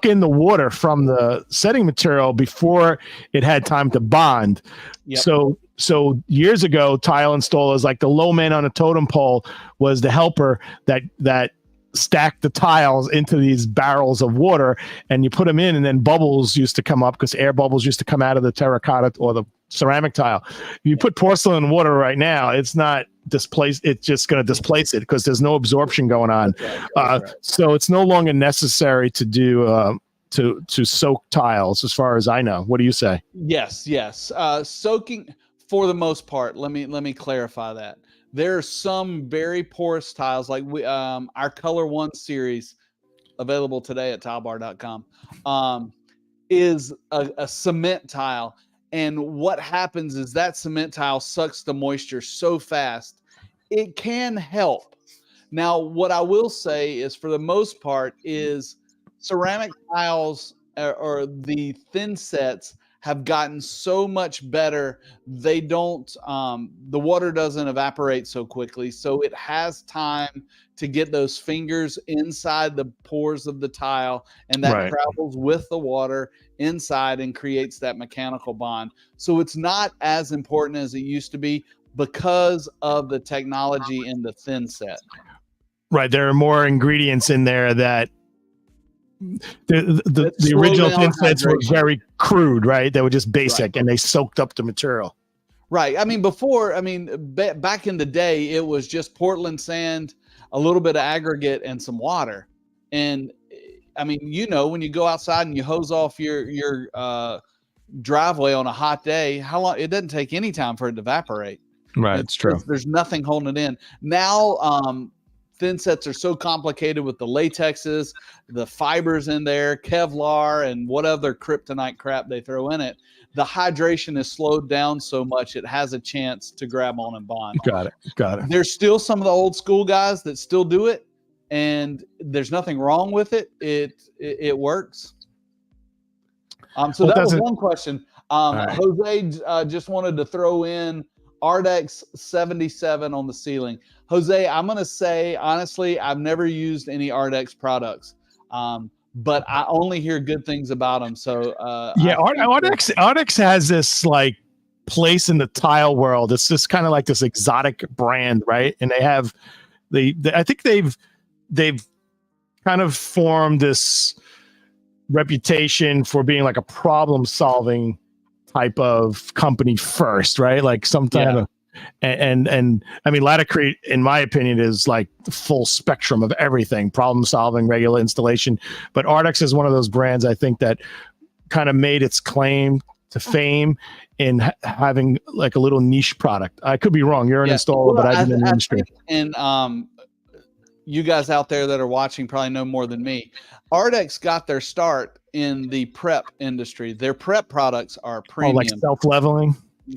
in the water from the setting material before it had time to bond. Yep. So years ago, tile installers, like the low man on a totem pole, was the helper that stacked the tiles into these barrels of water, and you put them in, and then bubbles used to come up because air bubbles used to come out of the terracotta or the ceramic tile. You put porcelain in water right now, it's not displaced. It's just going to displace it because there's no absorption going on. Right. So it's no longer necessary to do to soak tiles, as far as I know. What do you say? Yes. Soaking, for the most part, let me clarify that. There are some very porous tiles, like our Color One series, available today at tilebar.com, is a cement tile. And what happens is that cement tile sucks the moisture so fast, it can help. Now, what I will say is, for the most part, is ceramic tiles or the thin sets have gotten so much better. They don't, the water doesn't evaporate so quickly. So it has time to get those fingers inside the pores of the tile, and that travels with the water inside and creates that mechanical bond. So it's not as important as it used to be because of the technology in the thin set. Right. There are more ingredients in there that the original thin sets were very crude, right? They were just basic, and they soaked up the material. Right. I mean, back in the day, it was just Portland sand, a little bit of aggregate, and some water. And I mean, when you go outside and you hose off your driveway on a hot day, how long? It doesn't take any time for it to evaporate. Right, it's true. There's nothing holding it in. Now, thin sets are so complicated with the latexes, the fibers in there, Kevlar, and what other kryptonite crap they throw in it. The hydration is slowed down so much it has a chance to grab on and bond. Got it. There's still some of the old school guys that still do it, and there's nothing wrong with it. It works. So that was one question. Right. Jose just wanted to throw in Ardex 77 on the ceiling. Jose, I'm going to say, honestly, I've never used any Ardex products, but I only hear good things about them. So Ardex has this like place in the tile world. It's just kind of like this exotic brand, right? And they have I think they've kind of formed this reputation for being like a problem solving type of company first, right? Like some kind of, and I mean, Latacrete, in my opinion, is like the full spectrum of everything: problem solving, regular installation. But Ardex is one of those brands I think that kind of made its claim to fame in having like a little niche product. I could be wrong. You're an installer, but I've been in the industry. And you guys out there that are watching probably know more than me. Ardex got their start in the prep industry. Their prep products are premium. Like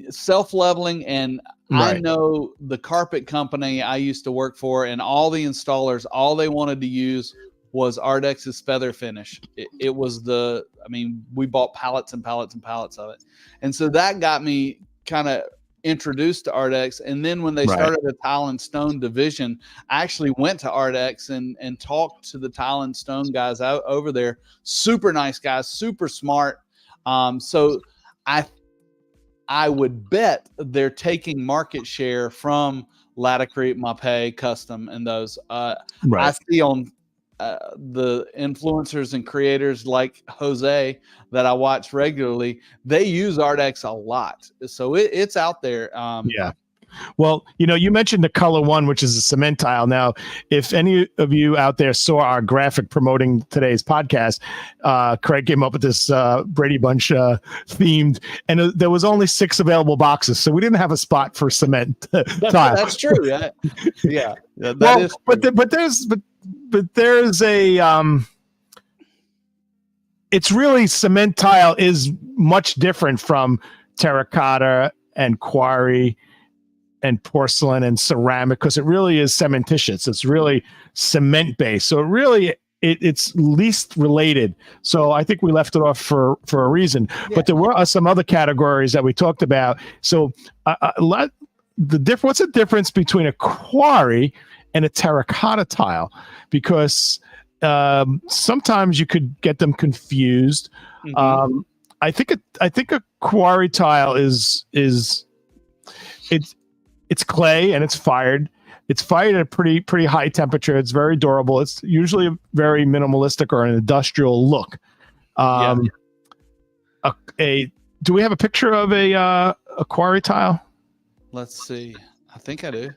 self-leveling. And right. I know the carpet company I used to work for, and all the installers, all they wanted to use was Ardex's feather finish. It was we bought pallets and pallets and pallets of it. And so that got me kind of introduced to Ardex. And then when they started the tile and stone division, I actually went to Ardex and talked to the tile and stone guys out over there. Super nice guys, super smart. So I would bet they're taking market share from Latacrete, Mapei, Custom, and those. I see on the influencers and creators like Jose that I watch regularly, they use Ardex a lot. So it's out there. Well, you mentioned the Color One, which is a cement tile. Now, if any of you out there saw our graphic promoting today's podcast, Craig came up with this Brady Bunch themed, and there was only 6 available boxes, so we didn't have a spot for cement tile. That's true. Yeah. But there's a it's really, cement tile is much different from terracotta and quarry and porcelain and ceramic, because it really is cementitious. It's really cement based. So it really, it's least related. So I think we left it off for a reason. Yeah. But there were some other categories that we talked about. So what's the difference between a quarry and a terracotta tile? Because sometimes you could get them confused. Mm-hmm. I think a quarry tile is it's clay and it's fired. It's fired at a pretty high temperature. It's very durable. It's usually a very minimalistic or an industrial look. Do we have a picture of a quarry tile? Let's see. I think I do.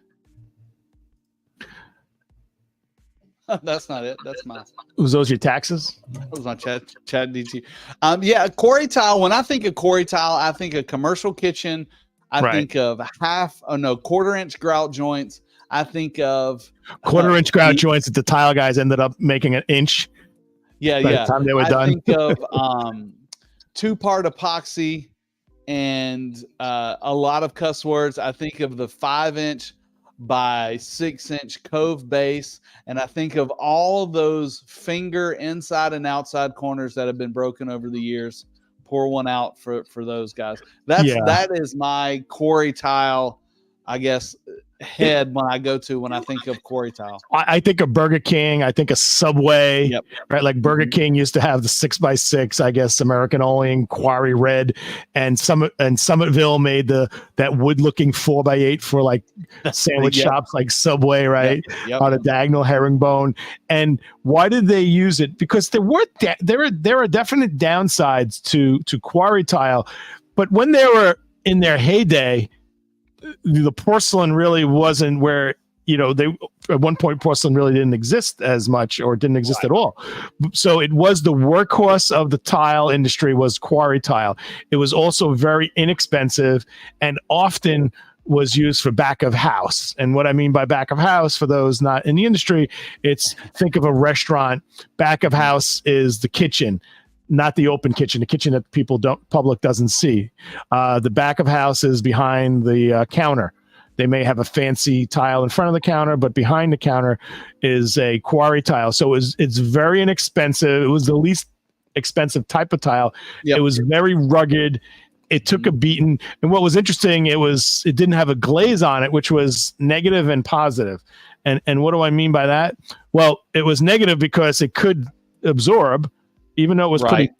That's not it. That's mine. Was those your taxes? That was my chat DT. A quarry tile. When I think of quarry tile, I think of commercial kitchen. I think of quarter-inch grout joints. I think of quarter-inch grout joints that the tile guys ended up making an inch. By the time they were done. I think of 2-part epoxy and a lot of cuss words. I think of the 5-inch by 6-inch cove base, and I think of all those finger inside and outside corners that have been broken over the years. Pour one out for those guys. That is my quarry tile, I guess, head when I think of quarry tile. I think of Burger King. I think of Subway. Yep. Right, like Burger King used to have the 6x6, I guess, American only quarry red, and Summitville made that wood looking 4x8 for like sandwich shops like Subway, right? Yep. On a diagonal herringbone. And why did they use it? Because there are definite downsides to quarry tile, but when they were in their heyday, the porcelain really wasn't where, they at one point porcelain really didn't exist as much, or didn't exist at all. So it was the workhorse of the tile industry was quarry tile. It was also very inexpensive and often was used for back of house. And what I mean by back of house, for those not in the industry, it's think of a restaurant. Back of house is the kitchen, not the open kitchen, the kitchen that public doesn't see. The back of house is behind the counter. They may have a fancy tile in front of the counter, but behind the counter is a quarry tile. So it's very inexpensive. It was the least expensive type of tile. Yep. It was very rugged. It took a beating. And what was interesting, it didn't have a glaze on it, which was negative and positive. And what do I mean by that? Well, it was negative because it could absorb, even though it was pretty.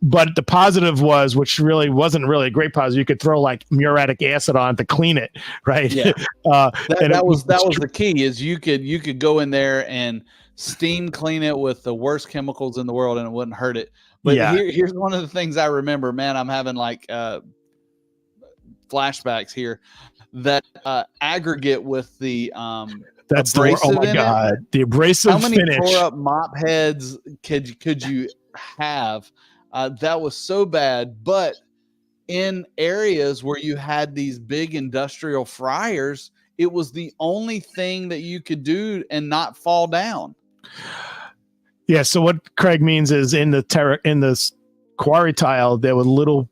But the positive was, which really wasn't really a great positive. You could throw like muriatic acid on to clean it, right? Yeah, that was the key. Is you could go in there and steam clean it with the worst chemicals in the world, and it wouldn't hurt it. But here's one of the things I remember. Man, I'm having like flashbacks here. That aggregate with the that's abrasive the abrasive. How many finish. tore up mop heads could you have? That was so bad. But in areas where you had these big industrial fryers, it was the only thing that you could do and not fall down. Yeah. So what Craig means is in the quarry tile, there were little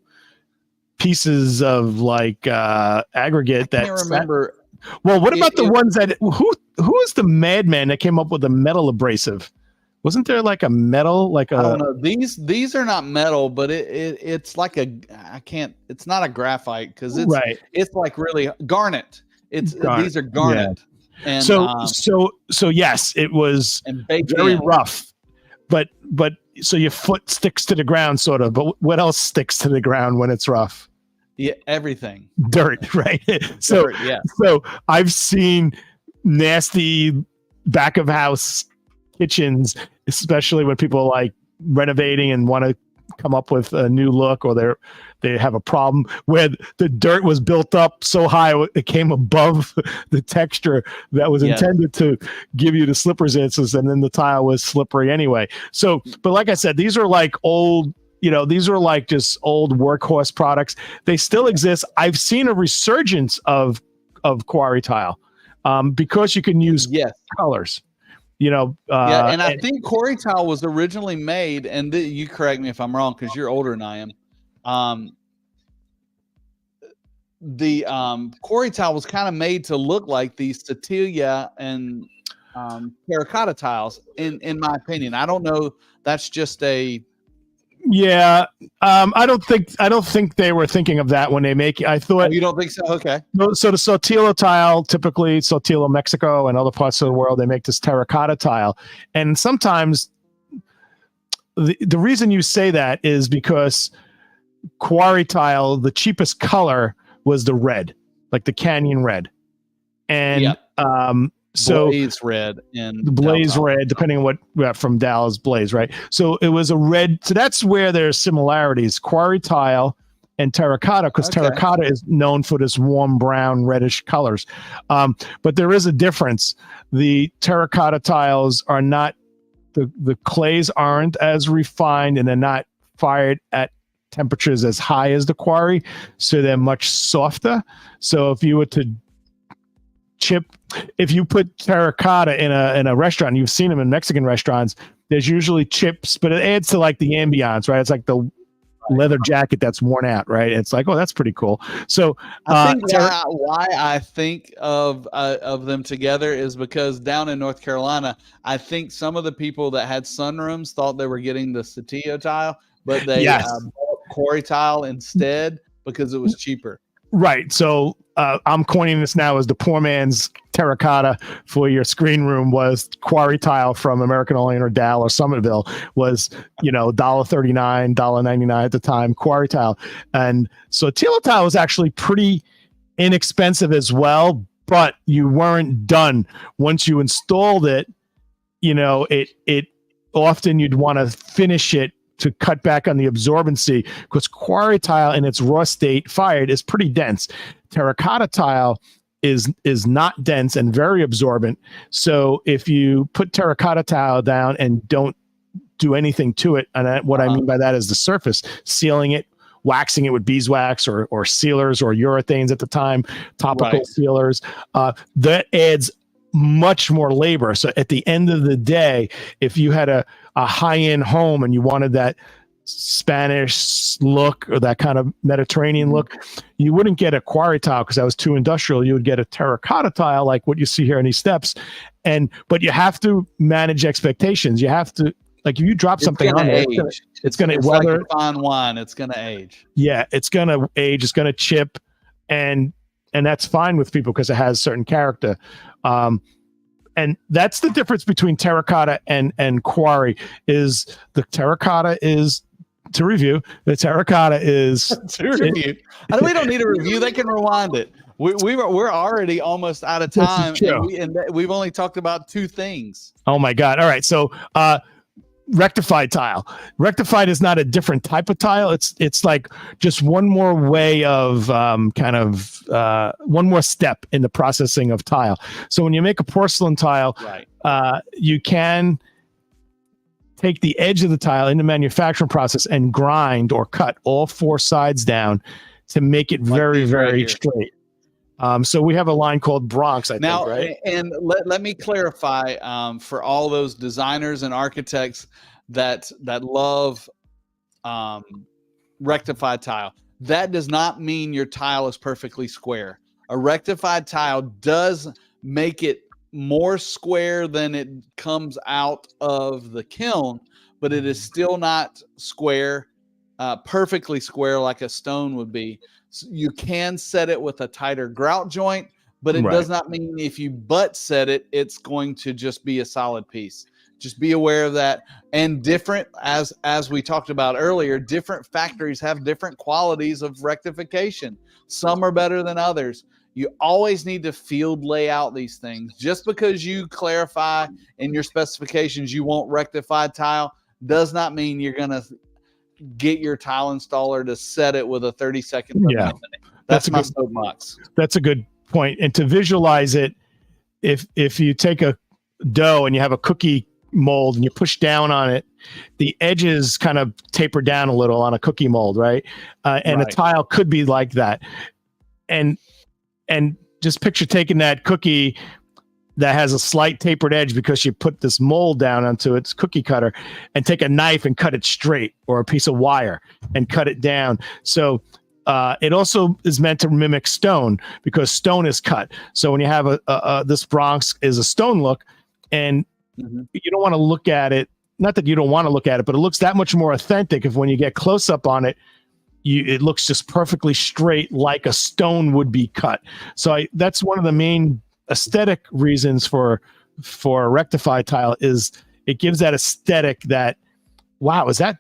pieces of like aggregate that. I can't remember. Well, what about the ones that who is the madman that came up with the metal abrasive? Wasn't there like a metal, like I don't know. These are not metal, but it's like it's not a graphite because it's like really garnet. These are garnet. Yeah. And so yes, it was very rough, but so your foot sticks to the ground sort of, but what else sticks to the ground when it's rough? Yeah, everything. Dirt, right? So I've seen nasty back of house kitchens, especially when people are like renovating and want to come up with a new look, or they have a problem where the dirt was built up so high it came above the texture that was intended to give you the slip resistance, and then the tile was slippery anyway. So, but like I said, these are like old. These are like just old workhorse products. They still exist. I've seen a resurgence of quarry tile because you can use colors. And I think quarry tile was originally made, and you correct me if I'm wrong because you're older than I am. The quarry tile was kind of made to look like the Sicilia and terracotta tiles, in my opinion. I don't know. That's just a. Yeah, I don't think they were thinking of that when they make it. I thought you don't think so. Okay. So the Sotilo tile, typically Sotilo, Mexico, and other parts of the world, they make this terracotta tile, and sometimes the reason you say that is because quarry tile, the cheapest color was the red, like the canyon red, and so blaze red and the blaze red, depending on what from Dallas blaze, right? So it was a red. So that's where there's similarities: quarry tile and terracotta, because terracotta is known for this warm brown, reddish colors. But there is a difference. The terracotta tiles are not the clays aren't as refined, and they're not fired at temperatures as high as the quarry, so they're much softer. So if you were to if you put terracotta in a restaurant, you've seen them in Mexican restaurants, there's usually chips, but it adds to like the ambiance, right? It's like the leather jacket that's worn out, right? It's like, oh, that's pretty cool. So I think why I think of them together is because down in North Carolina, I think some of the people that had sunrooms thought they were getting the Satillo tile, but they bought quarry tile instead because it was cheaper. Right. So I'm coining this now as the poor man's terracotta for your screen room was quarry tile from American Olean or Dow or Summitville was, $1.39, $1.99 at the time, quarry tile. And so Tila tile was actually pretty inexpensive as well, but you weren't done. Once you installed it, it often you'd want to finish it to cut back on the absorbency, because quarry tile in its raw state fired is pretty dense. Terracotta tile is not dense and very absorbent. So if you put terracotta tile down and don't do anything to it, and what I mean by that is the surface, sealing it waxing it with beeswax or sealers or urethanes at the time, topical sealers. That adds much more labor. So at the end of the day, if you had a high-end home and you wanted that Spanish look or that kind of Mediterranean look, you wouldn't get a quarry tile because that was too industrial. You would get a terracotta tile like what you see here in these steps. But you have to manage expectations. You have to, like, if you drop something on it, it's going to weather. Like fine wine. It's going to age. Yeah, it's going to age. It's going to chip, and that's fine with people because it has certain character. And that's the difference between terracotta and quarry. Is the terracotta is to review. The terracotta is to review. We don't need a review. They can rewind it. We're already almost out of time, and we've only talked about two things. Oh my God! All right, so rectified tile. Rectified is not a different type of tile. It's like just one more way of one more step in the processing of tile. So when you make a porcelain tile, you can take the edge of the tile in the manufacturing process and grind or cut all four sides down to make it very, very straight. So we have a line called Bronx, I think, right? And let me clarify for all those designers and architects that love rectified tile. That does not mean your tile is perfectly square. A rectified tile does make it more square than it comes out of the kiln, but it is still not square, perfectly square like a stone would be. So you can set it with a tighter grout joint, but it does not mean if you butt set it, it's going to just be a solid piece. Just be aware of that. And different, as we talked about earlier, different factories have different qualities of rectification. Some are better than others. You always need to field lay out these things. Just because you clarify in your specifications you want rectified tile does not mean you're going to get your tile installer to set it with a 30-second minute. That's my soapbox. That's a good point. And to visualize it, if you take a dough and you have a cookie mold and you push down on it, the edges kind of taper down a little on a cookie mold, right? And a tile could be like that. And just picture taking that cookie that has a slight tapered edge because you put this mold down onto its cookie cutter, and take a knife and cut it straight, or a piece of wire and cut it down. So it also is meant to mimic stone because stone is cut. So when you have this Bronx is a stone look, and you don't want to look at it, not that you don't want to look at it, but it looks that much more authentic if when you get close up on it, it looks just perfectly straight like a stone would be cut. So that's one of the main aesthetic reasons for a rectified tile, is it gives that aesthetic that, wow, is that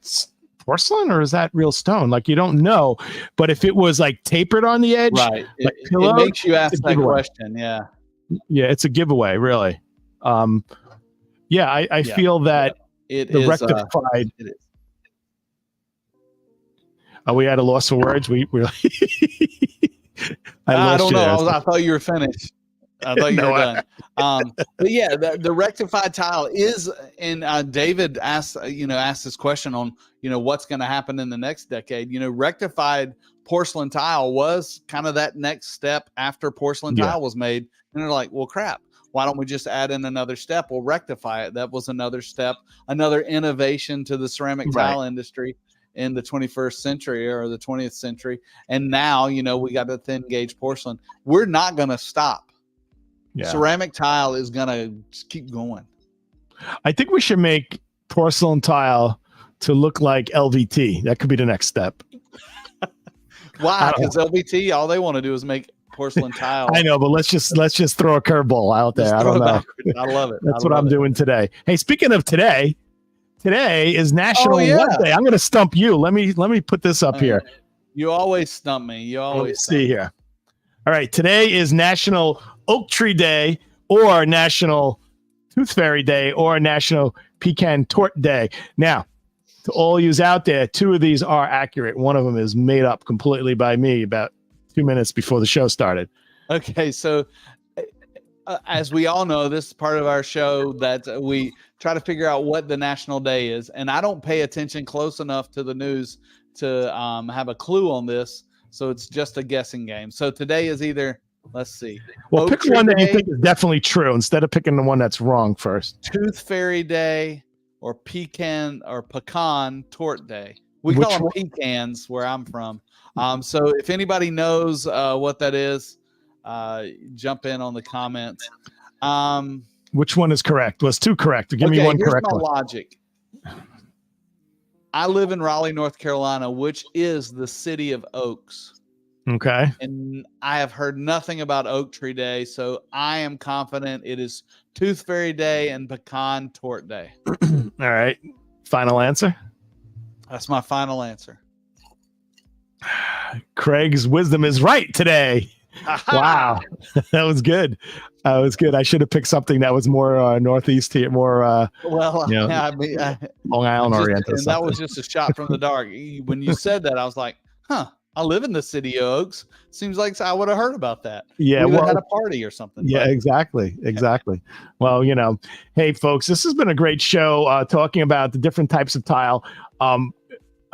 porcelain or is that real stone? Like, you don't know. But if it was like tapered on the edge, like it makes you ask that question. Yeah, it's a giveaway, really. I feel that rectified. It is. Are we at a loss for words? I don't know. I thought you were finished. I thought you were done. But yeah, the rectified tile is, and David asked this question on, what's going to happen in the next decade. Rectified porcelain tile was kind of that next step after porcelain tile was made. And they're like, well, crap, why don't we just add in another step? We'll rectify it. That was another step, another innovation to the ceramic tile industry in the 21st century or the 20th century. And now, we got the thin gauge porcelain. We're not going to stop. Ceramic tile is going to just keep going. I think we should make porcelain tile to look like LVT. That could be the next step. Why? Because LVT, all they want to do is make porcelain tile. I know, but let's just throw a curveball out there. I don't know. I love it. That's what I'm doing today. Hey, speaking of today is National What Day? I'm going to stump you. Let me put this up here. You always stump me. Let's see here. All right. Today is National Oak Tree Day, or National Tooth Fairy Day, or National Pecan Torte Day. Now, to all yous out there, two of these are accurate. One of them is made up completely by me about 2 minutes before the show started. Okay. So as we all know, this is part of our show that we try to figure out what the national day is. And I don't pay attention close enough to the news have a clue on this. So it's just a guessing game. So today is either, let's see. Well, Oak pick Tree one that you Day, think is definitely true instead of picking the one that's wrong first. Tooth Fairy Day, or pecan tort day. We Which call them one? pecans where I'm from. So if anybody knows what that is, jump in on the comments. Which one is correct? Was two correct? Give me one here's correct my one. logic. I live in Raleigh, North Carolina, which is the city of oaks. Okay. And I have heard nothing about Oak Tree Day, so I am confident it is Tooth Fairy Day and Pecan Tort Day. All right. Final answer? That's my final answer. Craig's wisdom is right today. Wow. That was good. That was good. I should have picked something that was more northeast here, more Well, you know, I mean, Long Island oriented. and that was just a shot from the dark. When you said that, I was like, huh, I live in the city of Oaks. Seems like I would have heard about that. Yeah, we well, had a party or something. Yeah, but exactly. Well, hey folks, this has been a great show talking about the different types of tile.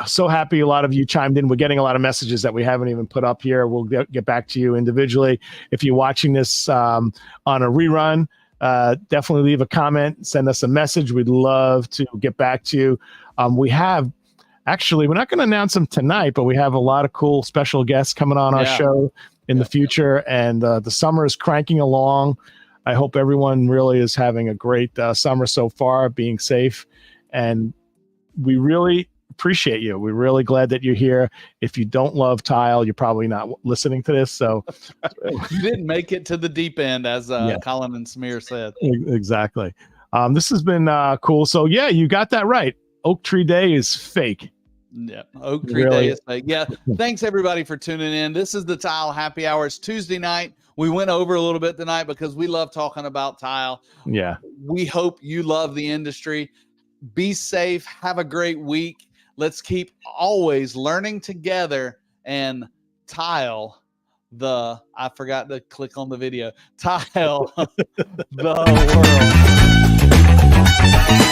So happy a lot of you chimed in. We're getting a lot of messages that we haven't even put up here. We'll get back to you individually. If you're watching this on a rerun, definitely leave a comment, send us a message. We'd love to get back to you. We're not going to announce them tonight, but we have a lot of cool special guests coming on our show in the future. And the summer is cranking along. I hope everyone really is having a great summer so far, being safe. And we really appreciate you. We're really glad that you're here. If you don't love tile, you're probably not listening to this. So you didn't make it to the deep end, as Colin and Smear said. Exactly. This has been cool. So yeah, you got that right. Oak Tree Day is fake. Yeah, Oak Tree Day is fake. Yeah, thanks everybody for tuning in. This is the Tile Happy Hour. It's Tuesday night. We went over a little bit tonight because we love talking about tile. Yeah. We hope you love the industry. Be safe. Have a great week. Let's keep always learning together and tile I forgot to click on the video. Tile the world.